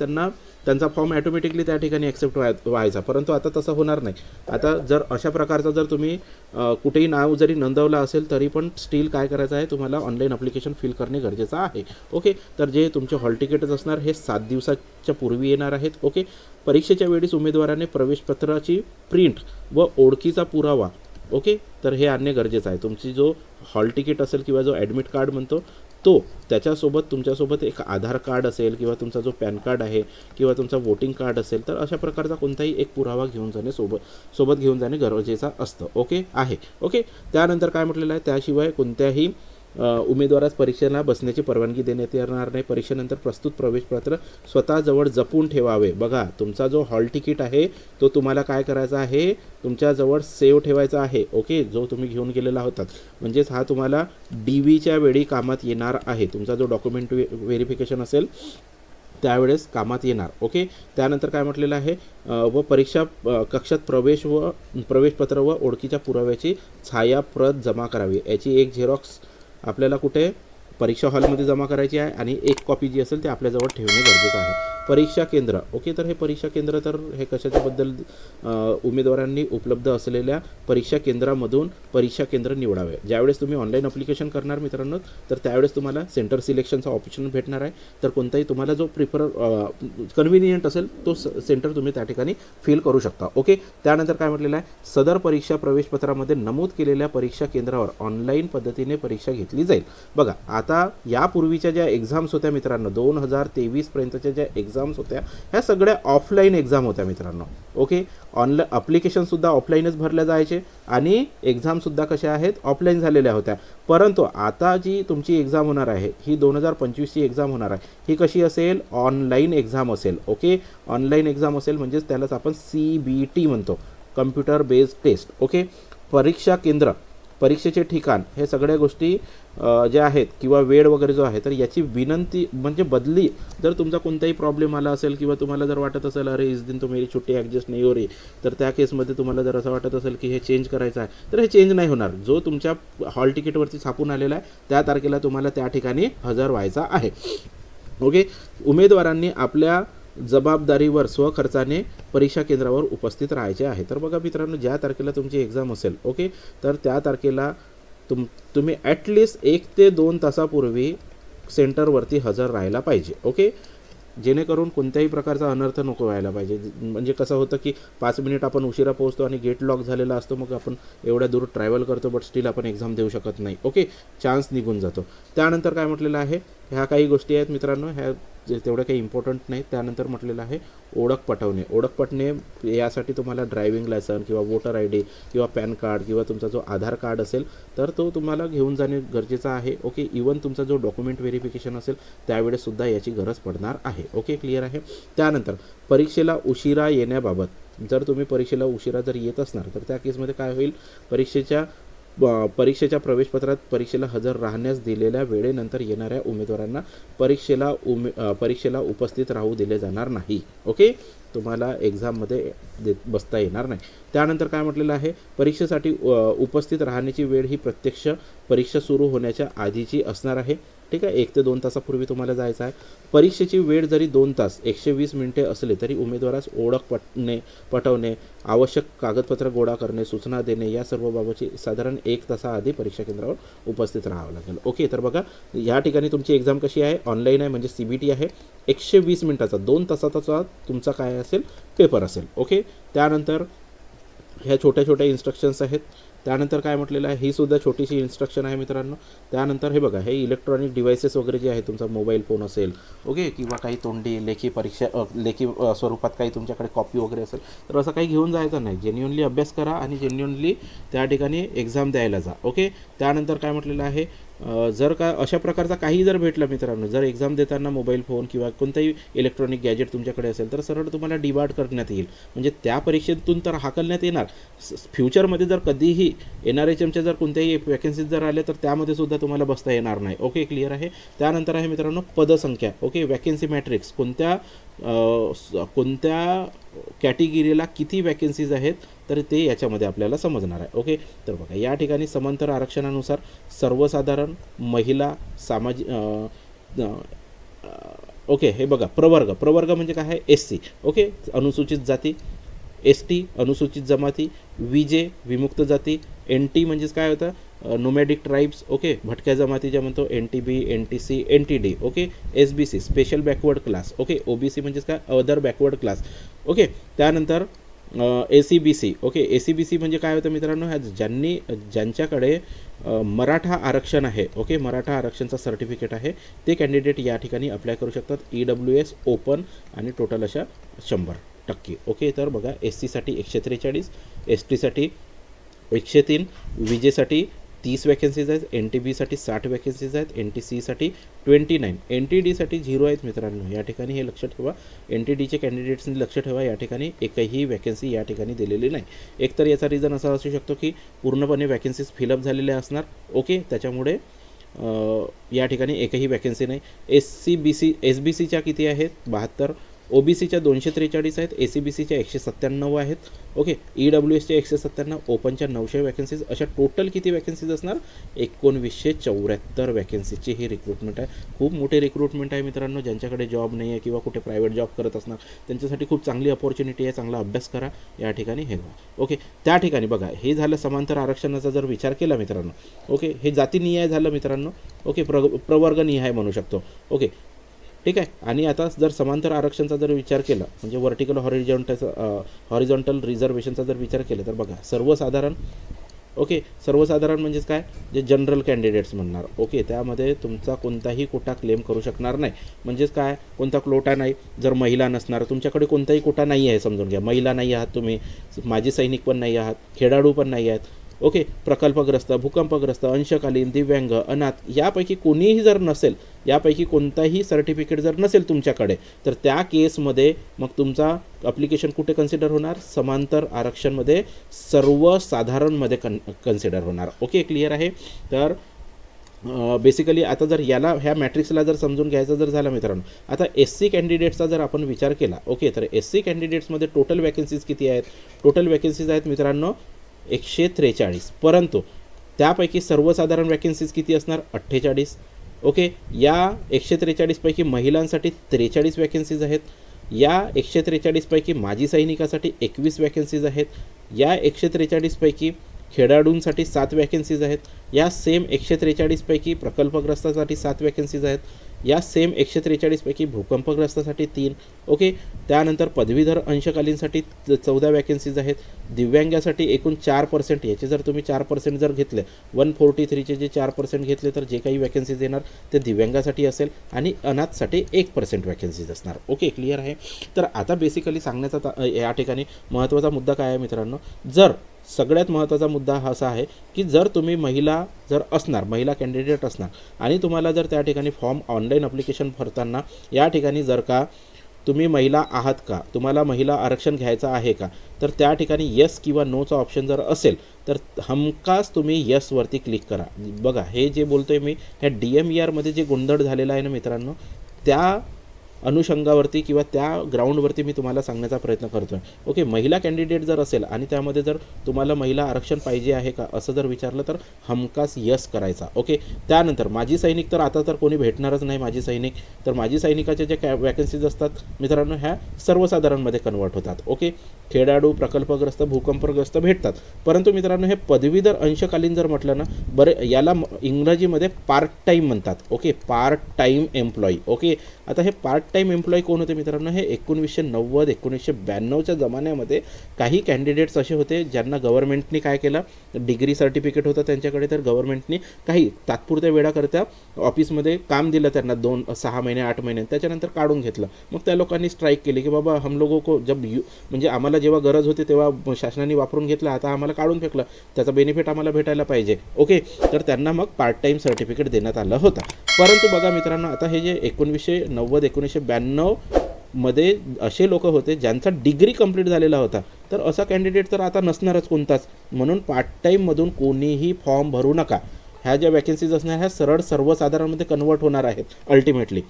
त्यांचा फॉर्म ॲटोमॅटिकली त्या ठिकाणी ॲक्सेप्ट व्हायचा. परंतु आता तसं होणार नाही. आता जर अशा प्रकारचा जर तुम्ही कुठेही नाव जरी नोंदवलं असेल तरी पण स्टील काय करायचं आहे, तुम्हाला ऑनलाईन ॲप्लिकेशन फिल करणे गरजेचं आहे. ओके, तर जे तुमचे हॉल तिकीटच असणार हे 7 दिवसाच्या पूर्वी येणार आहेत. ओके, परीक्षेच्या वेळेस उमेदवाराने प्रवेशपत्राची प्रिंट व ओळखीचा पुरावा, ओके, तर हे आणणे गरजेचं आहे. तुमची जो हॉल तिकीट असेल किंवा जो ॲडमिट कार्ड म्हणतो तो, त्याच्यासोबत तुमच्यासोबत एक आधार कार्ड असेल किंवा तुमचा जो पॅन कार्ड आहे किंवा तुमचा वोटिंग कार्ड असेल, तर अशा प्रकारचा कोणताही एक पुरावा घेऊन जाणे सोबत घेऊन जाणे गरजेचं असतं. ओके आहे. ओके, त्यानंतर काय म्हटलेलं आहे, त्याशिवाय कोणत्याही उमेदवारास परीक्षेला बसण्याची परवानगी देण्यात येणार नाही. परीक्षेनंतर प्रस्तुत प्रवेशपत्र स्वतःजवळ जपून ठेवावे. बघा, तुमचा जो हॉल तिकीट आहे तो तुम्हाला काय करायचा आहे, तुमच्याजवळ सेव्ह ठेवायचा आहे. ओके, जो तुम्ही घेऊन गेलेला होता, म्हणजेच हा तुम्हाला DVच्या वेळी कामात येणार आहे. तुमचा जो डॉक्युमेंट व्हेरिफिकेशन असेल त्यावेळेस कामात येणार. ओके, त्यानंतर काय म्हटलेलं आहे, व परीक्षा कक्षात प्रवेशपत्र व ओळखीच्या पुराव्याची छायाप्रत जमा करावी. याची एक झेरॉक्स आपल्याला कुठे परीक्षा हॉलमध्ये जमा करायची आहे आणि एक कॉपी जी असेल ते आपल्याजवळ ठेवणे गरजेचं आहे. परीक्षा केंद्र, ओके, तर हे परीक्षा केंद्र, तर हे कशाच्याबद्दल, उमेदवारांनी उपलब्ध असलेल्या परीक्षा केंद्रामधून परीक्षा केंद्र निवडावे. ज्यावेळेस तुम्ही ऑनलाईन ॲप्लिकेशन करणार मित्रांनो, तर त्यावेळेस तुम्हाला सेंटर सिलेक्शनचा ऑप्शन भेटणार आहे. तर कोणताही तुम्हाला जो कन्व्हिनियंट असेल तो सेंटर तुम्ही त्या ठिकाणी फिल करू शकता. ओके, त्यानंतर काय म्हटलेलं आहे, सदर परीक्षा प्रवेशपत्रामध्ये नमूद केलेल्या परीक्षा केंद्रावर ऑनलाईन पद्धतीने परीक्षा घेतली जाईल. बघा, आता यापूर्वीच्या ज्या एक्झाम्स होत्या मित्रांनो, 2023 पर्यंतच्या ज्या एक्झाम्स होत्या ह्या सगळ्या ऑफलाईन एक्झाम होत्या मित्रांनो. ओके, ऑनलाईन ॲप्लिकेशनसुद्धा ऑफलाईनच भरल्या जायचे आणि एक्झामसुद्धा कशा आहेत, ऑफलाईन झालेल्या होत्या. परंतु आता जी तुमची एक्झाम होणार आहे ही 2025ची एक्झाम होणार आहे, ही कशी असेल, ऑनलाईन एक्झाम असेल. ओके, ऑनलाईन एक्झाम असेल म्हणजेच त्यालाच आपण CBT म्हणतो, कम्प्युटर बेस्ड टेस्ट. ओके, परीक्षा केंद्र, परीक्षेचे ठिकाण, हे सगळ्या गोष्टी ज्या आहेत किंवा वेळ वगैरे जो आहे, तर याची विनंती म्हणजे बदली, जर तुमचा कोणताही प्रॉब्लेम आला असेल किंवा तुम्हाला जर वाटत असेल अरे इस दिन तो मेरी छुट्टी ॲडजस्ट नाही हो रही, तर त्या केसमध्ये तुम्हाला जर असं वाटत असेल की हे चेंज करायचं आहे, तर हे चेंज नाही होणार. जो तुमच्या हॉल तिकीटवरती छापून आलेला आहे त्या तारखेला तुम्हाला त्या ठिकाणी हजर व्हायचा आहे. ओके, उमेदवारांनी आपल्या जबाबदारीवर स्वखर्चाने परीक्षा केंद्रावर उपस्थित राहायचे आहे. तर बघा मित्रांनो, ज्या तारखेला तुमची एक्झाम असेल, ओके, तर त्या तारखेला तुम्ही ॲटलिस्ट 1 ते 2 तासापूर्वी सेंटरवरती हजर राहायला पाहिजे. ओके, जेणेकरून कोणत्याही प्रकारचा अनर्थ नको व्हायला पाहिजे. म्हणजे कसं होतं की 5 मिनिट आपण उशिरा पोहोचतो आणि गेट लॉक झालेला असतो, मग आपण एवढ्या दूर ट्रॅव्हल करतो बट स्टील आपण एक्झाम देऊ शकत नाही. ओके, चान्स निघून जातो. त्यानंतर काय म्हटलेलं आहे, ह्या काही गोष्टी आहेत मित्रांनो, ह्या तेवढ्या काही इम्पॉर्टंट नाही. त्यानंतर म्हटलेलं आहे ओळख पटवणे. ओळख पटणे यासाठी तुम्हाला ड्रायव्हिंग लायसन किंवा वोटर आय डी किंवा पॅन कार्ड किंवा तुमचा जो आधार कार्ड असेल तर तो तुम्हाला घेऊन जाणे गरजेचं आहे. ओके, इवन तुमचा जो डॉक्युमेंट व्हेरिफिकेशन असेल त्यावेळेससुद्धा याची गरज पडणार आहे. ओके, क्लिअर आहे. त्यानंतर परीक्षेला उशिरा येण्याबाबत, जर तुम्ही परीक्षेला उशिरा जर येत असणार तर त्या केसमध्ये काय होईल, परीक्षेच्या प्रवेशपत्रात परीक्षेला हजर राहण्यास दिलेल्या वेळेनंतर येणाऱ्या उमेदवारांना परीक्षेला उपस्थित राहू दिले जाणार नाही. ओके, तुम्हाला एक्झाममध्ये बसता येणार नाही. त्यानंतर काय म्हटलेलं आहे, परीक्षेसाठी उपस्थित राहण्याची वेळ ही प्रत्यक्ष परीक्षा सुरू होण्याच्या आधीची असणार आहे. ठीक आहे, 1 ते 2 तासापूर्वी तुम्हाला जायचं आहे. परीक्षेची वेळ जरी 2 तास 120 मिनिटे असले तरी उमेदवारास ओळख पटवणे, आवश्यक कागदपत्र गोळा करणे, सूचना देणे या सर्व बाबतची साधारण 1 तासाआधी परीक्षा केंद्रावर उपस्थित राहावं लागेल. ओके, तर बघा या ठिकाणी तुमची एक्झाम कशी आहे, ऑनलाईन आहे, म्हणजे CBT आहे. 120 मिनिटाचा 2 तासाचा तुमचा काय असेल, पेपर असेल. ओके, त्यानंतर ह्या छोट्या छोट्या इन्स्ट्रक्शन्स आहेत. त्यानंतर काय म्हटलेलं आहे, ही सुद्धा छोटीशी इन्स्ट्रक्शन आहे मित्रांनो. त्यानंतर हे बघा, हे इलेक्ट्रॉनिक डिव्हायसेस वगैरे जे आहे, तुमचा मोबाईल फोन असेल, ओके, किंवा काही तोंडी लेखी स्वरूपात काही तुमच्याकडे कॉपी वगैरे असेल तर असं काही घेऊन जायचं नाही. जेन्युअनली अभ्यास करा आणि जेन्युअनली त्या ठिकाणी एक्झाम द्यायला जा. ओके, त्यानंतर काय म्हटलेलं आहे, जर का अशा प्रकारचा काही जर भेटला मित्रांनो, जर एक्झाम देताना मोबाईल फोन किंवा कोणताही इलेक्ट्रॉनिक गॅजेट तुमच्याकडे असेल तर सरळ तुम्हाला डिबार्ड करण्यात येईल. म्हणजे त्या परीक्षेतून तर हाकलण्यात येणार. फ्युचरमध्ये जर कधीही NRHMच्या जर कोणत्याही वॅकन्सीज जर आल्या तर त्यामध्ये सुद्धा तुम्हाला बसता येणार नाही. ओके, क्लिअर आहे. त्यानंतर आहे मित्रांनो पदसंख्या. ओके, वॅकन्सी मॅट्रिक्स, कोणत्या कॅटेगरीला किती वॅकन्सीज आहेत तर ते याच्यामध्ये आपल्याला समजणार आहे. ओके, तर बघा या ठिकाणी समांतर आरक्षणानुसार सर्वसाधारण, महिला, ओके, हे बघा प्रवर्ग म्हणजे काय आहे, SC. ओके, अनुसूचित जाती, ST अनुसूचित जमाती, VJ विमुक्त जाती, NT म्हणजेच काय होतं, नोमॅडिक ट्राईब्स. ओके, भटक्या जमाती ज्या म्हणतो, NTB, NTC, NTD. Okay, SBC special backward class. Okay, OBC म्हणजेच काय, अदर बॅकवर्ड क्लास. ओके, त्यानंतर ACBC. ओके, ACBC म्हणजे काय होतं मित्रांनो, ज्यांच्याकडे मराठा आरक्षण आहे. ओके, मराठा आरक्षणचा सर्टिफिकेट आहे ते कॅन्डिडेट या ठिकाणी अप्लाय करू शकतात. EWS ओपन आणि टोटल अशा 100%. ओके, तर बघा SC साठी 143, ST साठी 103, VJ साठी 30 वॅकन्सीज आहेत, NTB साठी 60 वॅकन्सीज आहेत, NTC साठी 29, NTD साठी 0 आहेत मित्रांनो. या ठिकाणी हे लक्षात ठेवा, NTDचे कॅन्डिडेट्सनी लक्ष ठेवा, या ठिकाणी एकही वॅकन्सी या ठिकाणी दिलेली नाही. एकतर याचा रिझन असा असू शकतो की पूर्णपणे वॅकन्सीज फिलअप झालेल्या असणार. ओके, त्याच्यामुळे या ठिकाणी एकही वॅकन्सी नाही. SBCच्या किती आहेत, 72, OBCच्या 243 आहेत, ACBCच्या 197 आहेत. ओके, EWSच्या 197, ओपनच्या 900 वॅकन्सीज. अशा टोटल किती वॅकन्सीज असणार, 1974 वॅकन्सीची ही रिक्रुटमेंट आहे. खूप मोठी रिक्रुटमेंट आहे मित्रांनो. ज्यांच्याकडे जॉब नाही आहे किंवा कुठे प्रायव्हेट जॉब करत असणार त्यांच्यासाठी खूप चांगली अपॉर्च्युनिटी आहे. चांगला अभ्यास करा या ठिकाणी हे बघा. ओके, त्या ठिकाणी बघा हे झालं समांतर आरक्षणाचा जर विचार केला मित्रांनो. ओके, हे जातीनिहाय झालं मित्रांनो. ओके, प्रवर्गनिहाय म्हणू शकतो. ओके, ठीक आहे. आणि आता जर समांतर आरक्षणाचा जर विचार केला म्हणजे व्हर्टिकल हॉरिझॉन्टल रिझर्वेशनचा जर विचार केला तर बघा सर्वसाधारण. ओके, सर्वसाधारण म्हणजेच काय, जे जनरल कॅन्डिडेट्स म्हणणार. ओके, त्यामध्ये तुमचा कोणताही कोटा क्लेम करू शकणार नाही. म्हणजेच काय, कोणता कोटा नाही. जर महिला नसणार, तुमच्याकडे कोणताही कोटा नाही आहे समजून घ्या. महिला नाही आहात तुम्ही, माजी सैनिक पण नाही आहात, खेळाडू पण नाही आहेत. ओके, प्रकल्पग्रस्त, भूकंपग्रस्त, अंशकालीन, दिव्यांग, अनाथ यापैकी कोणीही जर नसेल, यापैकी कोणताही सर्टिफिकेट जर नसेल तुमच्याकडे तर त्या केसमध्ये मग तुमचा ॲप्लिकेशन कुठे कन्सिडर होणार, समांतर आरक्षणमध्ये सर्वसाधारणमध्ये कन्सिडर होणार. ओके, क्लिअर आहे. तर बेसिकली आता जर ह्या मॅट्रिक्सला जर समजून घ्यायचं जर झालं मित्रांनो, आता SC कॅन्डिडेट्सचा जर आपण विचार केला. ओके, तर SC कॅन्डिडेट्समध्ये टोटल वॅकन्सीज किती आहेत, टोटल वॅकन्सीज आहेत मित्रांनो 143, परंतु त्यापैकी सर्वसाधारण वॅकन्सीज किती असणार, 48. ओके, या 143 पैकी महिलांसाठी 43 वॅकन्सीज आहेत. या 143 पैकी माजी सैनिकासाठी 21 वॅकन्सीज आहेत. या 143 पैकी खेळाडूंसाठी 7 वॅकन्सीज आहेत. या सेम 143 पैकी प्रकल्पग्रस्तासाठी 7 वॅकन्सीज आहेत. या सेम 143 पैकी भूकंपग्रस्तासाठी 3. ओके, त्यानंतर पदवीधर अंशकालीनसाठी 14 वॅकन्सीज आहेत. दिव्यांगासाठी एकूण 4%, याचे जर तुम्ही 4% जर घेतले, 143चे जे 4% घेतले तर जे काही वॅकन्सीज येणार ते दिव्यांगासाठी असेल आणि अनाथसाठी 1% वॅकन्सीज असणार. ओके, क्लिअर आहे. तर आता बेसिकली सांगण्याचा या ठिकाणी महत्त्वाचा मुद्दा काय आहे मित्रांनो, जर सगळ्यात महत्त्वाचा मुद्दा हा असा आहे की जर तुम्ही महिला कॅन्डिडेट असणार आणि तुम्हाला जर त्या ठिकाणी फॉर्म ऑनलाईन ॲप्लिकेशन भरताना या ठिकाणी जर का तुम्ही महिला आहात का, तुम्हाला महिला आरक्षण घ्यायचं आहे का, तर त्या ठिकाणी येस किंवा नोचा ऑप्शन जर असेल तर हमखास तुम्ही येसवरती क्लिक करा. बघा, हे जे बोलतोय मी, ह्या DMERमध्ये जे गोंधळ झालेला आहे ना मित्रांनो, त्या अनुषंगावरती किंवा त्या ग्राउंडवरती मी तुम्हाला सांगण्याचा प्रयत्न करतो आहे. ओके, महिला कॅन्डिडेट जर असेल आणि त्यामध्ये जर तुम्हाला महिला आरक्षण पाहिजे आहे का असं जर विचारलं तर हमखास यस करायचा. ओके, त्यानंतर माजी सैनिक, तर आता तर कोणी भेटणारच नाही माजी सैनिक, तर माजी सैनिकाच्या ज्या वॅकन्सीज असतात मित्रांनो ह्या सर्वसाधारणमध्ये कन्वर्ट होतात. ओके, खेळाडू, प्रकल्पग्रस्त, भूकंपग्रस्त भेटतात, परंतु मित्रांनो हे पदवीधर अंशकालीन जर म्हटलं ना, बरं याला इंग्रजीमध्ये पार्ट टाईम म्हणतात. Okay, part time employee. Okay, आता हे पार्ट टाईम एम्प्लॉई कोण होते मित्रांनो, हे 1990 1992च्या जमान्यामध्ये काही कॅन्डिडेट्स असे होते ज्यांना गव्हर्नमेंटनी काय केलं, डिग्री सर्टिफिकेट होतं त्यांच्याकडे, तर गव्हर्नमेंटनी काही तात्पुरत्या वेळाकरता ऑफिसमध्ये काम दिलं त्यांना 6 महिने 8 महिने, त्याच्यानंतर काढून घेतलं. मग त्या लोकांनी स्ट्राईक केली की बाबा हम लोगों को जब म्हणजे आम्हाला जेव्हा गरज होती तेव्हा शासनाने वापरून घेतलं, आता आम्हाला काढून फेकलं, त्याचा बेनिफिट आम्हाला भेटायला पाहिजे. ओके, तर त्यांना मग पार्ट टाईम सर्टिफिकेट देण्यात आलं होतं. परंतु बघा मित्रांनो, आता हे जे 1990 1992 मध्ये असे लोक होते ज्यांचा डिग्री कंप्लीट झालेला होता, तर असा कॅन्डिडेट तर आता नसणारच कोणताच. म्हणून पार्ट टाईममधून कोणीही फॉर्म भरू नका. ह्या ज्या वॅकन्सीज असणार ह्या सरळ सर्वसाधारणमध्ये कन्वर्ट होणार आहेत अल्टिमेटली.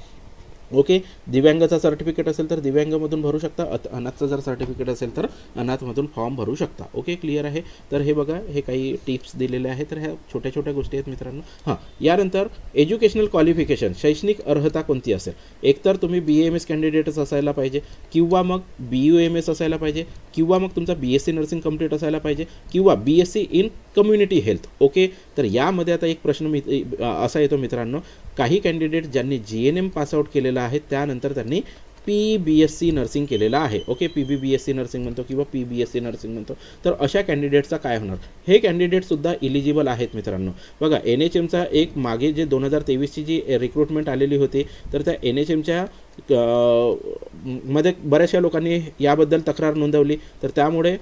ओके, दिव्यांगाचा सर्टिफिकेट असेल तर दिव्यांगामधून भरू शकता, अनाथचं जर सर्टिफिकेट असेल तर अनाथमधून फॉर्म भरू शकता. ओके, क्लिअर आहे. तर हे बघा, हे काही टिप्स दिलेले आहेत, तर ह्या छोट्या छोट्या गोष्टी आहेत मित्रांनो. हां, यानंतर एज्युकेशनल क्वालिफिकेशन, शैक्षणिक अर्हता कोणती असेल, एकतर तुम्ही BAMS कॅन्डिडेटच असायला पाहिजे, किंवा मग BUMS असायला पाहिजे, किंवा मग तुमचा BSc नर्सिंग कंप्लीट असायला पाहिजे, किंवा BSc in community health. Okay, तर यामध्ये आता एक प्रश्न असा येतो मित्रांनो, काही कॅन्डिडेट ज्यांनी GNM पासआउट केलेला आहे त्यानंतर त्यांनी PBSc नर्सिंग केलेला आहे. ओके, PBBSc नर्सिंग म्हणतो किंवा PBSc नर्सिंग म्हणतो, तर अशा कॅन्डिडेटचा काय होणार, हे कॅन्डिडेटसुद्धा इलिजिबल आहेत मित्रांनो. बघा, NHMचा एक मागे जे 2023ची जी रिक्रुटमेंट आलेली होती, तर त्या NHMच्या मध्ये बऱ्याचशा लोकांनी याबद्दल तक्रार नोंदवली, तर त्यामुळे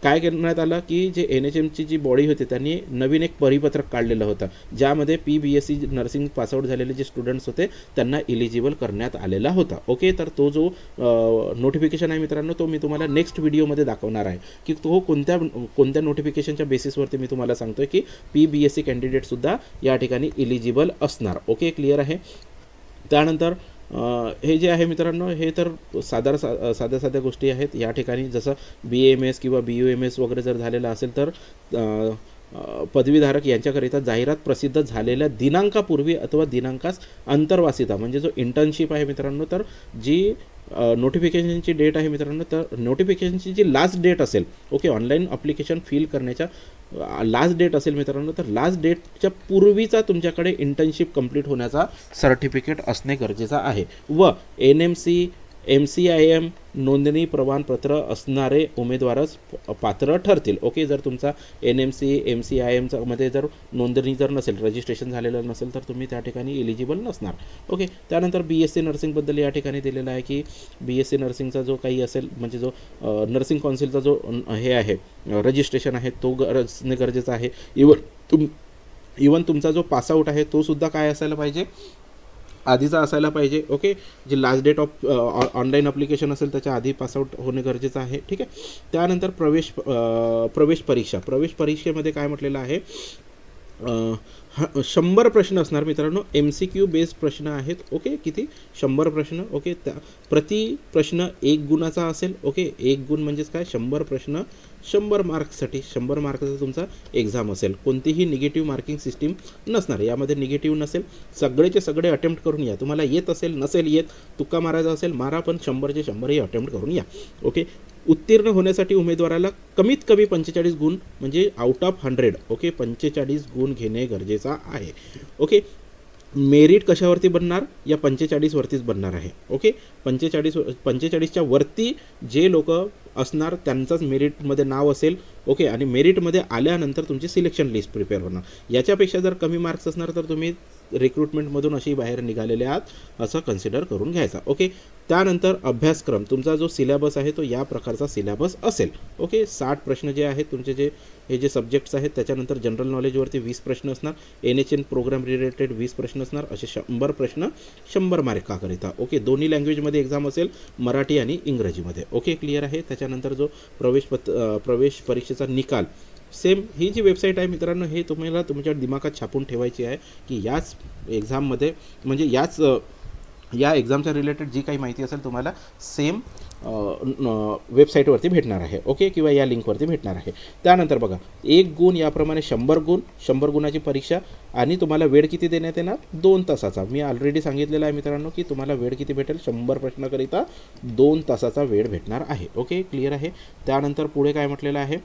काय करण्यात आलं की जे NHMची जी बॉडी होती त्यांनी नवीन एक परिपत्रक काढलेलं होतं, ज्यामध्ये PBSc नर्सिंग पासआउट झालेले जे स्टुडंट्स होते त्यांना इलिजिबल करण्यात आलेला होता. ओके, तर तो जो नोटिफिकेशन आहे मित्रांनो, तो मी तुम्हाला नेक्स्ट व्हिडिओमध्ये दाखवणार आहे की तो कोणत्या नोटिफिकेशनच्या बेसिसवरती मी तुम्हाला सांगतोय की PBSc कॅन्डिडेटसुद्धा या ठिकाणी इलिजिबल असणार. ओके, क्लिअर आहे. त्यानंतर हे जे आहे मित्रांनो, हे तर साध्या गोष्टी आहेत. या ठिकाणी जसं BAMS किंवा BUMS वगैरे जर झालेलं असेल तर पदवीधारक यांच्याकरिता जाहिरात प्रसिद्ध झालेल्या दिनांकापूर्वी अथवा दिनांकास अंतर्वासिता म्हणजे जो इंटर्नशिप आहे मित्रांनो, तर जी नोटिफिकेशनची डेट आहे मित्रांनो, तर नोटिफिकेशनची जी लास्ट डेट असेल, ओके, ऑनलाईन ॲप्लिकेशन फिल करण्याच्या लास्ट डेट असेल मित्रांनो, तर लास्ट डेटच्या पूर्वीचा तुमच्याकडे इंटर्नशिप कंप्लीट होण्याचा सर्टिफिकेट असणे गरजेचं आहे. व NMC MCIM नोंदणी प्रमाणपत्र असणारे उमेदवारच पात्र ठरतील. ओके, जर तुमचा NMC MCIM मध्ये जर नोंदणी जर नसेल, रजिस्ट्रेशन झालेलं नसेल, तर तुम्ही त्या ठिकाणी इलिजिबल नसणार. ओके, त्यानंतर BSc नर्सिंगबद्दल या ठिकाणी दिलेलं आहे की BSc नर्सिंगचा जो काही असेल म्हणजे जो नर्सिंग काउन्सिलचा जो हे आहे रजिस्ट्रेशन आहे तो असणे गरजेचं आहे. इवन तुमचा जो पासआउट आहे तो सुद्धा काय असायला पाहिजे, आधीचा असायला पाहिजे. ओके, जी last date of online application असेल त्याच्या आधी पासआउट होणे गरजेचं आहे. ठीक आहे. त्यानंतर प्रवेश परीक्षेमध्ये काय म्हटलेलं आहे, 100 प्रश्न असणार मित्रांनो, MCQ बेस्ड प्रश्न आहेत. ओके, किती 100 प्रश्न. ओके, प्रति प्रश्न 1 गुणाचा असेल. ओके, 1 गुण म्हणजेच काय, 100 प्रश्न 100 मार्क्ससाठी 100 मार्क्सचा तुमचा एक्झाम असेल. कोणतीही निगेटिव्ह मार्किंग सिस्टीम नसणार, यामध्ये निगेटिव्ह नसेल. सगळेचे सगळे अटेम्प्ट करून या. तुम्हाला येत असेल नसेल येत, तुक्का मारायचा असेल मारा, पण 100चे 100 अटेम्प्ट करून या. ओके, उत्तीर्ण होण्यासाठी उमेदवाराला कमीत कमी 45 गुण म्हणजे आउट ऑफ 100 ओके 45 गुण घेणे गरजेचं आहे. ओके, मेरिट कशावरती बनणार, या 45 वरतीच बनणार आहे. ओके, 45च्या वरती जे लोक असणार त्यांचाच मेरिटमध्ये नाव असेल. ओके, आणि मेरिटमध्ये आल्यानंतर तुमची सिलेक्शन लिस्ट प्रिपेअर होणार. याच्यापेक्षा जर कमी मार्क्स असणार तर तुम्ही रिक्रुटमेंटमधून अशी बाहेर निघालेले आहात असं कन्सिडर करून घ्यायचा. ओके, त्यानंतर अभ्यासक्रम, तुमचा जो सिलेबस आहे तो या प्रकारचा सिलेबस असेल. ओके, 60 प्रश्न जे आहेत तुमचे हे जे सब्जेक्ट्स आहेत, त्याच्यानंतर जनरल नॉलेजवरती 20 प्रश्न असणार, NHN प्रोग्राम रिलेटेड 20 प्रश्न असणार, असे 100 प्रश्न 100 मार्काकरिता. ओके, दोन्ही लँग्वेजमध्ये एक्झाम असेल, मराठी आणि इंग्रजीमध्ये. ओके, क्लिअर आहे. त्याच्यानंतर जो प्रवेश परीक्षेचा निकाल, सेम ही जी वेबसाईट आहे मित्रांनो, हे तुम्हाला तुमच्या दिमागात छापून ठेवायची आहे की याच एक्झाममध्ये म्हणजे या एक्झामच्या रिलेटेड जी काही माहिती असेल तुम्हाला सेम वेबसाईटवरती भेटणार आहे. ओके, किंवा या लिंकवरती भेटणार आहे. त्यानंतर बघा, 1 गुण याप्रमाणे 100 गुणाची परीक्षा आणि तुम्हाला वेळ किती देण्यात येणार, 2 तासाचा. मी ऑलरेडी सांगितलेलं आहे मित्रांनो की तुम्हाला वेळ किती भेटेल, 100 प्रश्नाकरिता 2 तासाचा वेळ भेटणार आहे. ओके, क्लिअर आहे. त्यानंतर पुढे काय म्हटलेलं आहे,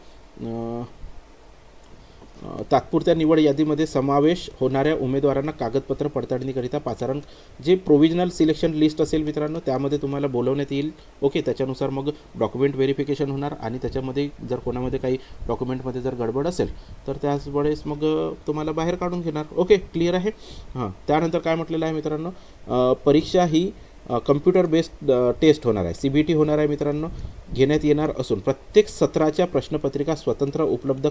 तात्पुरत्या निवड यादीमध्ये समावेश होणाऱ्या उमेदवारांना कागदपत्र पडताळणीकरिता पाचारण, जे प्रोव्हिजनल सिलेक्शन लिस्ट असेल मित्रांनो त्यामध्ये तुम्हाला बोलवण्यात येईल. ओके, त्याच्यानुसार मग डॉक्युमेंट व्हेरिफिकेशन होणार आणि त्याच्यामध्ये जर कोणामध्ये काही डॉक्युमेंटमध्ये जर गडबड असेल तर त्याच वेळेस मग तुम्हाला बाहेर काढून घेणार. ओके, क्लिअर आहे. हां, त्यानंतर काय म्हटलेलं आहे मित्रांनो, परीक्षा ही कम्प्युटर बेस्ड टेस्ट होणार आहे, CBT होणार आहे मित्रांनो, घेण्यात येणार असून प्रत्येक सत्राच्या प्रश्नपत्रिका स्वतंत्र उपलब्ध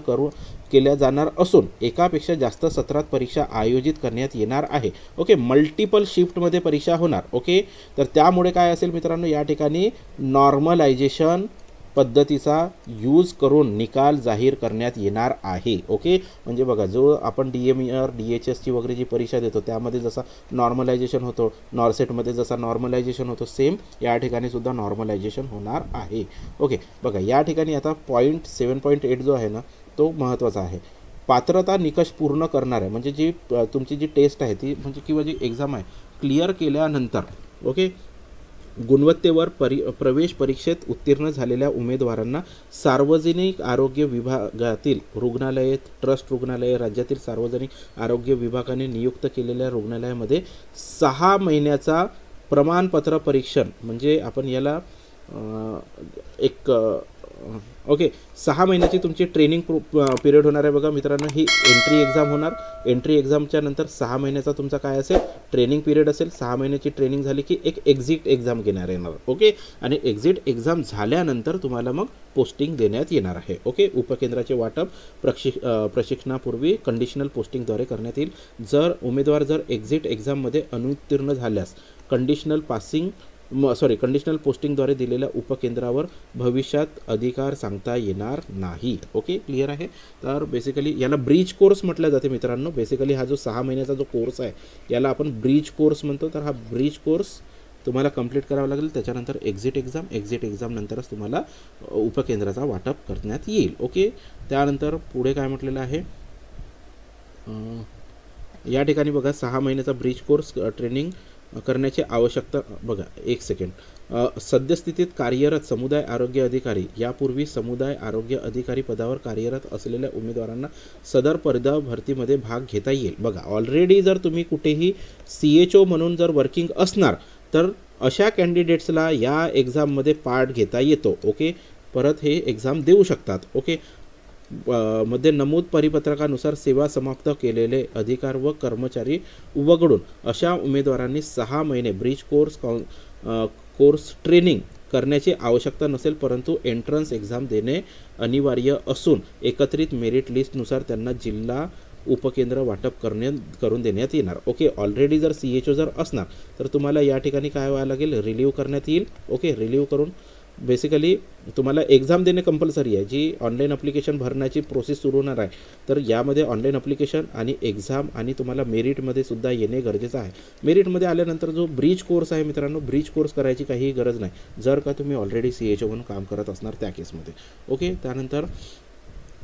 केल्या जाणार असून एकापेक्षा जास्त सत्रात परीक्षा आयोजित करण्यात येणार आहे. ओके, मल्टिपल शिफ्टमध्ये परीक्षा होणार. ओके, तर त्यामुळे काय असेल मित्रांनो, या ठिकाणी नॉर्मलायझेशन पद्धतीचा यूज करून निकाल जाहीर करण्यात येणार आहे. ओके, म्हणजे बघा, जो आपण DMER DHSची वगैरे जी परीक्षा देतो त्यामध्ये जसा नॉर्मलायझेशन होतो, नॉर्सेटमध्ये जसा नॉर्मलायझेशन होतो, सेम या ठिकाणी सुद्धा नॉर्मलायझेशन होणार आहे. ओके, बघा, या ठिकाणी आता 7.8 जो आहे ना तो महत्त्वाचा आहे. पात्रता निकष पूर्ण करणार आहे, म्हणजे जी तुमची जी टेस्ट आहे ती म्हणजे किंवा जी एक्झाम आहे क्लिअर केल्यानंतर ओके गुणवत्तेवर प्रवेश परीक्षेत उत्तीर्ण झालेल्या उमेदवारांना सार्वजनिक आरोग्य विभागातील रुग्णालये, ट्रस्ट रुग्णालये, राज्यातील सार्वजनिक आरोग्य विभागाने नियुक्त केलेल्या रुग्णालयामध्ये 6 महिन्याचा प्रमाणपत्र परीक्षण, म्हणजे आपण याला एक ओके 6 महिन्याची तुमची ट्रेनिंग पिरियड होणार आहे. बघा मित्रांनो, ही एंट्री एक्झाम होणार. एंट्री एक्झामच्या नंतर 6 महिन्याचा तुमचा काय असेल, ट्रेनिंग पिरियड असेल. 6 महिन्याची ट्रेनिंग झाली की एक एक्झिट एक्झाम घेणार येणार. ओके, आणि एक्झिट एक्झाम झाल्यानंतर तुम्हाला मग पोस्टिंग देण्यात येणार आहे. ओके, उपकेंद्राचे वाटप प्रशिक्षणापूर्वी कंडिशनल पोस्टिंगद्वारे करण्यात येईल. जर उमेदवार एक्झिट एक्झाममध्ये अनुत्तीर्ण झाल्यास कंडिशनल पोस्टिंगद्वारे दिलेल्या उपकेंद्रावर भविष्यात अधिकार सांगता येणार नाही. ओके, क्लिअर आहे. तर बेसिकली याला ब्रीच कोर्स म्हटलं जाते मित्रांनो. बेसिकली हा जो 6 महिन्याचा जो कोर्स आहे याला आपण ब्रीच कोर्स म्हणतो. तर हा ब्रीच कोर्स तुम्हाला कंप्लीट करावा लागेल. त्याच्यानंतर एक्झिट एक्झाम नंतरच तुम्हाला उपकेंद्राचा वाटप करण्यात येईल. ओके, त्यानंतर पुढे काय म्हटलेलं आहे, या ठिकाणी बघा 6 महिन्याचा ब्रीच कोर्स ट्रेनिंग करण्याची आवश्यकता. बघा, एक सेकंड. सद्यस्थितीत कार्यरत समुदाय आरोग्य अधिकारी, यापूर्वी समुदाय आरोग्य अधिकारी पदावर कार्यरत असलेल्या उमेदवारांना सदर पद भरतीमध्ये भाग घेता येईल. बघा, ऑलरेडी जर तुम्ही कुठेही CHO म्हणून जर वर्किंग असणार तर अशा कॅन्डिडेट्सला या एक्झाममध्ये पार्ट घेता येतो. ओके, परत हे एक्झाम देऊ शकतात. ओके, मध्ये नमूद परिपत्रकानुसार सेवा समाप्त केलेले अधिकार व कर्मचारी वगळून अशा उमेदवारांनी 6 महिने ब्रीच कोर्स ट्रेनिंग करण्याची आवश्यकता नसेल, परंतु एंट्रन्स एक्झाम देणे अनिवार्य असून एकत्रित मेरिट लिस्टनुसार त्यांना जिल्हा उपकेंद्र वाटप करून देण्यात येणार. ओके, ऑलरेडी जर CHO जर असणार तर तुम्हाला या ठिकाणी काय व्हायला लागेल, रिलीव्ह करण्यात येईल. ओके, रिलीव्ह करून बेसिकली तुम्हाला एक्झाम देणे कंपल्सरी आहे. जी ऑनलाईन अप्लिकेशन भरण्याची प्रोसेस सुरू होणार आहे तर यामध्ये ऑनलाईन अप्लिकेशन आणि एक्झाम आणि तुम्हाला मेरिटमध्ये सुद्धा येणे गरजेचं आहे. मेरिटमध्ये आल्यानंतर जो ब्रीच कोर्स आहे मित्रांनो, ब्रीच कोर्स करायची काहीही गरज नाही जर का तुम्ही ऑलरेडी CHO म्हणून काम करत असणार त्या केसमध्ये. ओके, त्यानंतर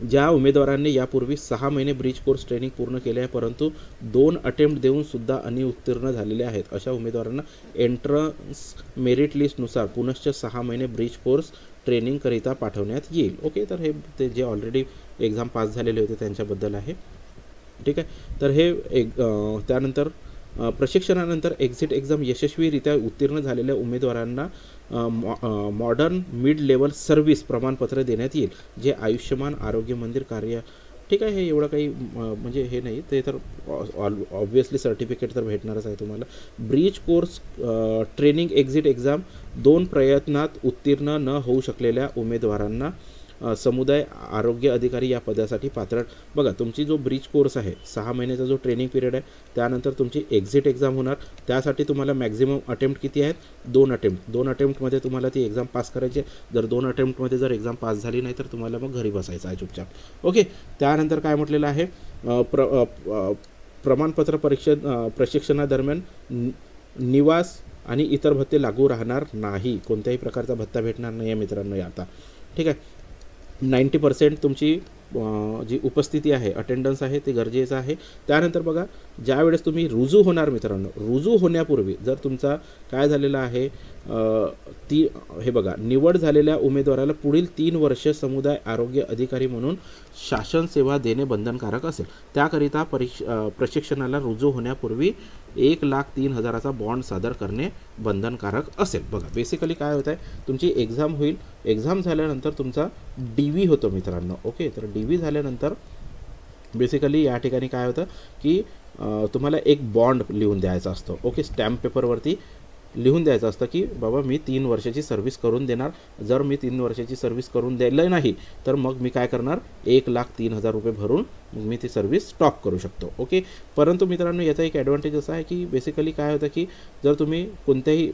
ज्या उमेदवारांनी यापूर्वी 6 महिने ब्रीच कोर्स ट्रेनिंग पूर्ण केले आहे परंतु 2 अटेम्प्ट देऊन सुद्धा अनुत्तीर्ण झालेले आहेत अशा उमेदवारांना एंट्रन्स मेरिट लिस्टनुसार पुनश्च 6 महिने ब्रीच कोर्स ट्रेनिंगकरिता पाठवण्यात येईल. ओके, तर हे ते जे ऑलरेडी एक्झाम पास झालेले होते त्यांच्याबद्दल आहे. ठीक आहे, तर हे त्यानंतर प्रशिक्षणानंतर एक्झिट एक्झाम यशस्वीरित्या उत्तीर्ण झालेल्या उमेदवारांना मॉडर्न मिड लेवल सर्व्हिस प्रमाणपत्र देण्यात येईल, जे आयुष्यमान आरोग्य मंदिर कार्य. ठीक आहे, हे एवढं काही म्हणजे हे नाही, ते तर ऑब्व्हियसली सर्टिफिकेट तर भेटणारच आहे तुम्हाला. Breach course training exit exam 2 प्रयत्नात उत्तीर्ण न होऊ शकलेल्या उमेदवारांना समुदाय आरोग्य अधिकारी या पदासाठी पात्र. बघा, तुमची जो ब्रीच कोर्स आहे 6 महिन्याचा जो ट्रेनिंग पिरियड आहे, त्यानंतर तुमची एक्झिट एक्झाम होणार. त्यासाठी तुम्हाला मॅक्झिमम अटेम्प्ट किती आहेत? 2 अटेम्प्ट. 2 अटेम्प्टमध्ये तुम्हाला ती एक्झाम पास करायची. जर 2 अटेम्प्टमध्ये जर एक्झाम पास झाली नाही तर तुम्हाला मग घरी बसायचं आहे चुपचाप. ओके, त्यानंतर काय म्हटलेलं आहे? प्रमाणपत्र प्रशिक्षणादरम्यान निवास आणि इतर भत्ते लागू राहणार नाही. कोणत्याही प्रकारचा भत्ता भेटणार नाही आहे मित्रांनो आता. ठीक आहे, 90% तुमची जी उपस्थिती आहे, अटेंडन्स आहे, ते गरजेचं आहे. त्यानंतर बघा, ज्यावेळेस तुम्ही रुजू होणार मित्रांनो, रुजू होण्यापूर्वी जर तुमचा काय झालेला आहे, हे बघा, निवड झालेल्या उमेदवाराला पुढील 3 वर्ष समुदाय आरोग्य अधिकारी म्हणून शासन सेवा देणे बंधनकारक असेल. त्याकरिता प्रशिक्षणाला रुजू होण्यापूर्वी 1,03,000चा बॉन्ड सादर करणे बंधनकारक असेल. बघा, बेसिकली काय होत आहे, तुमची एक्झाम होईल. एक्झाम झाल्यानंतर तुमचा DV होतो मित्रांनो. ओके, तर DV झाल्यानंतर बेसिकली या ठिकाणी काय होतं की तुम्हाला एक बॉन्ड लिहून द्यायचा असतो. ओके, स्टॅम्प पेपरवरती लिहून द्यायचं असतं की बाबा मी 3 वर्षाची सर्व्हिस करून देणार. जर मी 3 वर्षाची सर्व्हिस करून द्यायला नाही तर मग मी काय करणार, 1,03,000 रुपये भरून मग मी ती सर्व्हिस स्टॉप करू शकतो. ओके, परंतु मित्रांनो याचा एक ॲडव्हान्टेज असा आहे की बेसिकली काय होतं की जर तुम्ही कोणत्याही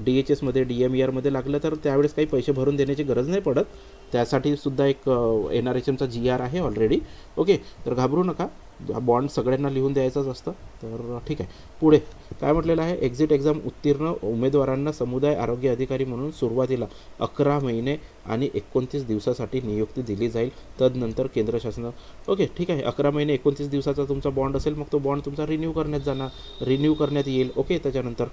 DHSमध्ये DMERमध्ये लागलं तर त्यावेळेस काही पैसे भरून देण्याची गरज नाही पडत. त्यासाठी सुद्धा एक NRHMचा GR आहे ऑलरेडी. ओके, तर घाबरू नका, बॉन्ड सगळ्यांना लिहून द्यायचंच असतं. तर ठीक आहे, पुढे काय म्हटलेलं आहे? एक्झिट एक्झाम उत्तीर्ण उमेदवारांना समुदाय आरोग्य अधिकारी म्हणून सुरुवातीला 11 महिने आणि 29 दिवसासाठी नियुक्ती दिली जाईल. तदनंतर केंद्र शासन. ओके, ठीक आहे, 11 महिने 29 दिवसाचा तुमचा बॉन्ड असेल, मग तो बॉन्ड तुमचा रिन्यू करण्यात येईल. ओके, त्याच्यानंतर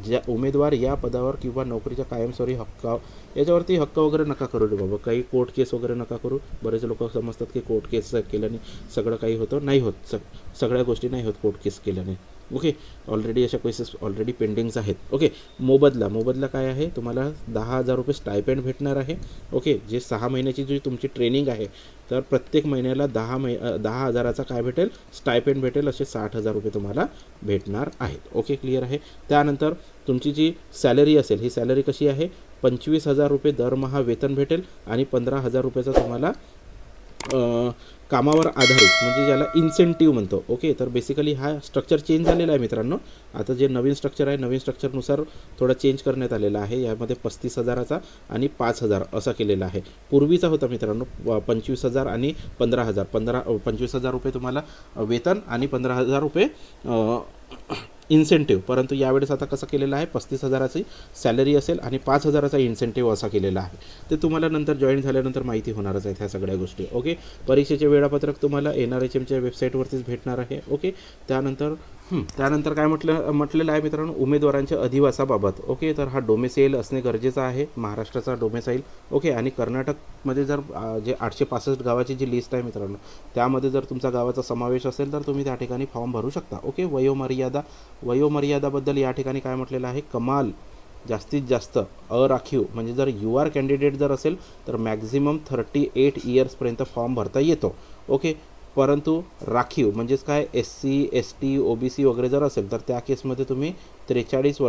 ज्या उमेदवार या पदावर किंवा नोकरीच्या कायमस्वरूपी याच्यावरती हक्क वगैरे नका करू रे बाबा, काही कोर्ट केस वगैरे नका करू. बरेच लोक समजतात की कोर्ट केस केल्याने सगळं काही होतं. नाही होत, सगळ्या गोष्टी नाही होत कोर्ट केस केल्याने. ओके, ऑलरेडी अशा केसेस ऑलरेडी पेंडिंग्स आहेत. ओके, मोबदला काय आहे? तुम्हाला 10,000 रुपये स्टायपेंड भेटणार आहे. ओके, जे 6 महिन्याची जी तुमची ट्रेनिंग आहे, तर प्रत्येक महिन्याला 10,000चा काय भेटेल? स्टायपेंड भेटेल. असे 60,000 रुपये तुम्हाला भेटणार आहेत. ओके, क्लिअर आहे. त्यानंतर तुमची जी सॅलरी असेल, ही सॅलरी कशी आहे? 25,000 रुपये दरमहा वेतन भेटेल आणि 15,000 रुपयाचा तुम्हाला कामावर आधारित म्हणजे ज्याला इन्सेंटिव्ह म्हणतो. ओके, तर बेसिकली हा स्ट्रक्चर चेंज झालेला आहे मित्रांनो. आता जे नवीन स्ट्रक्चर आहे, नवीन स्ट्रक्चरनुसार थोडा चेंज करण्यात आलेला आहे. यामध्ये 35,000चा आणि 5,000 असा केलेला आहे. पूर्वीचा होता मित्रांनो 25,000 आणि 15,000. 25,000 रुपये तुम्हाला वेतन आणि 15,000 रुपये इन्सेंटिव्ह. परंतु यावेळेस आता कसं केलेलं आहे, 35,000ची सॅलरी असेल आणि 5,000चा इन्सेंटिव्ह असा केलेला आहे. ते तुम्हाला नंतर जॉईन झाल्यानंतर माहिती होणारच आहे ह्या सगळ्या गोष्टी. ओके, परीक्षेचे वेळापत्रक तुम्हाला NRHMच्या वेबसाईटवरतीच भेटणार आहे. ओके, त्यानंतर काय म्हटलेलं आहे मित्रांनो, उमेदवारांच्या अधिवासाबाबत. ओके, तर हा डोमेसाईल असणे गरजेचं आहे, महाराष्ट्राचा डोमेसाईल. ओके, आणि कर्नाटकमध्ये जर जे 865 गावाची जी लिस्ट आहे मित्रांनो, त्यामध्ये जर तुमचा गावाचा समावेश असेल तर तुम्ही त्या ठिकाणी फॉर्म भरू शकता. ओके, वयोमर्यादाबद्दल या ठिकाणी काय म्हटलेलं आहे? कमाल जास्तीत जास्त अराखीव म्हणजे जर UR कॅन्डिडेट जर असेल तर मॅक्झिमम 38 इयर्सपर्यंत फॉर्म भरता येतो. ओके, परंतु राखीव म्हणजेच काय SC ST OBC वगैरे जर असेल तर त्या केसमध्ये तुम्ही 43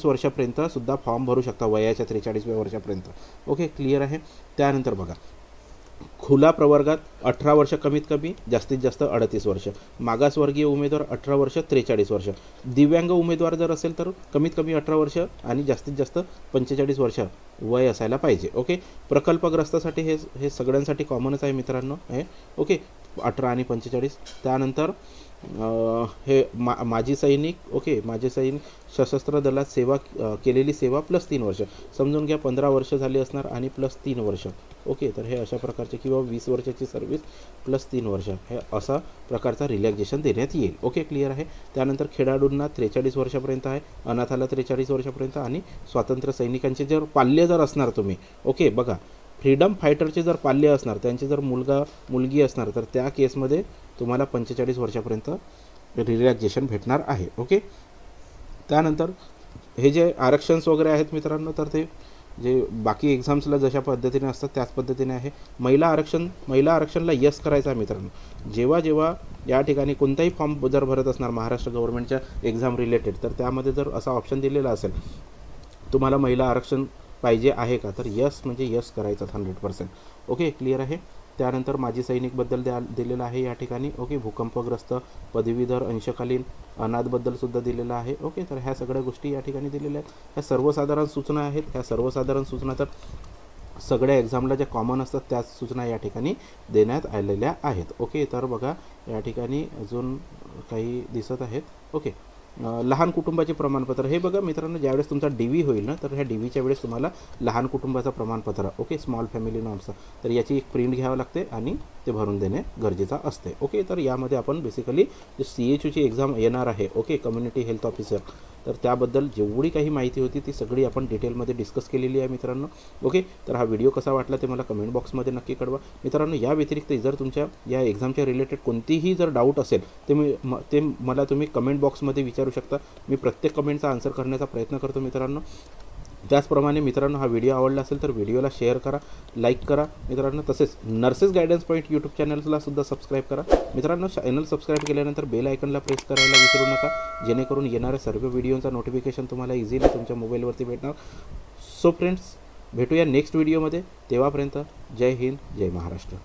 वर्षापर्यंत सुद्धा फॉर्म भरू शकता, वयाच्या 43व्या वर्षापर्यंत. ओके, क्लिअर आहे. त्यानंतर बघा, खुला प्रवर्गात 18 वर्ष कमीत कमी, जास्तीत जास्त 38 वर्ष. मागासवर्गीय उमेदवार 18 वर्ष 43 वर्ष. दिव्यांग उमेदवार जर असेल तर कमीत कमी 18 वर्ष आणि जास्तीत जास्त 45 वर्ष वय असायला पाहिजे. ओके, प्रकल्पग्रस्तासाठी हे सगळ्यांसाठी कॉमनच आहे मित्रांनो हे. ओके, 18 आणि 45. त्यानंतर हे माजी सैनिक, ओके, माजी सैनिक, सशस्त्र दलात सेवा केलेली सेवा प्लस 3 वर्ष, समजून घ्या 15 वर्ष झाली असणार आणि प्लस 3 वर्ष, ओके. तर हे अशा प्रकारचे, किंवा 20 वर्षाची सर्व्हिस प्लस 3 वर्ष, हे असा प्रकारचा रिलॅक्सेशन देण्यात येईल, ओके. क्लिअर आहे. त्यानंतर खेळाडूंना 43 वर्षापर्यंत आहे, अनाथाला 43 वर्षापर्यंत, आणि स्वातंत्र्य सैनिकांचे जर पाल्य जर असणार तुम्ही, ओके, बघा, फ्रीडम फायटरचे जर पाल्य असणार, त्यांचे जर मुलगी असणार, तर त्या केसमध्ये तुम्हाला 45 वर्षापर्यंत रिलॅक्सेशन भेटणार आहे, ओके. त्यानंतर हे जे आरक्षन्स वगैरे आहेत मित्रांनो, तर ते जे बाकी एक्झाम्सला जशा पद्धतीने असतात त्याच पद्धतीने आहे. महिला आरक्षणला यस करायचं आहे मित्रांनो. जेव्हा या ठिकाणी कोणताही फॉर्म जर भरत असणार महाराष्ट्र गव्हर्नमेंटच्या एक्झाम रिलेटेड, तर त्यामध्ये जर असा ऑप्शन दिलेला असेल तुम्हाला महिला आरक्षण पाहिजे आहे का, तर यस म्हणजे यस करायचं 100%, ओके. क्लिअर आहे. त्यानंतर माजी सैनिकबद्दल दिलेलं आहे या ठिकाणी, ओके. भूकंपग्रस्त, पदवीधर, अंशकालीन, अनाथबद्दल सुद्धा दिलेलं आहे, ओके. तर ह्या सगळ्या गोष्टी या ठिकाणी दिलेल्या आहेत. ह्या सर्वसाधारण सूचना आहेत. ह्या सर्वसाधारण सूचना तर सगळ्या एक्झामला ज्या कॉमन असतात त्याच सूचना या ठिकाणी देण्यात आलेल्या आहेत, ओके. तर बघा या ठिकाणी अजून काही दिसत आहेत, ओके. लहान कुटुंबाचे प्रमाणपत्र, हे बघा मित्रांनो, ज्यावेळेस तुमचा DV होईल ना, तर ह्या DVच्या वेळेस तुम्हाला लहान कुटुंबाचं प्रमाणपत्र, ओके, स्मॉल फॅमिली नॉर्म्स, तर याची एक प्रिंट घ्यावं लागते आणि ते भरून देणे गरजेचं असते, ओके. तर यामध्ये आपण बेसिकली जे CHUची एक्झाम येणार आहे, ओके, कम्युनिटी हेल्थ ऑफिसर, तर त्याबद्दल जेवढी काही माहिती होती ती सगळी आपण डिटेलमध्ये डिस्कस केलेली आहे मित्रांनो, ओके. तर हा व्हिडिओ कसा वाटला ते मला कमेंट बॉक्समध्ये नक्की कळवा मित्रांनो. या व्यतिरिक्त जर तुमच्या या एक्झामच्या रिलेटेड कोणतीही जर डाऊट असेल ते मला तुम्ही कमेंट बॉक्समध्ये विचारू शकता. मी प्रत्येक कमेंटचा आन्सर करण्याचा प्रयत्न करतो मित्रांनो. त्याचप्रमाणे मित्रांनो, हा व्हिडिओ आवडला असेल तर व्हिडिओला शेअर करा, लाईक करा मित्रांनो. तसेच नर्सेस गायडन्स पॉईंट यूट्यूब चॅनलला सुद्धा सबस्क्राईब करा मित्रांनो. चॅनल सबस्क्राईब केल्यानंतर बेल आयकनला प्रेस करायला विसरू नका, जेणेकरून येणाऱ्या सर्व व्हिडिओचा नोटिफिकेशन तुम्हाला इझिली तुमच्या मोबाईलवरती भेटणार. सो फ्रेंड्स, भेटूया नेक्स्ट व्हिडिओमध्ये. तेव्हापर्यंत जय हिंद, जय महाराष्ट्र.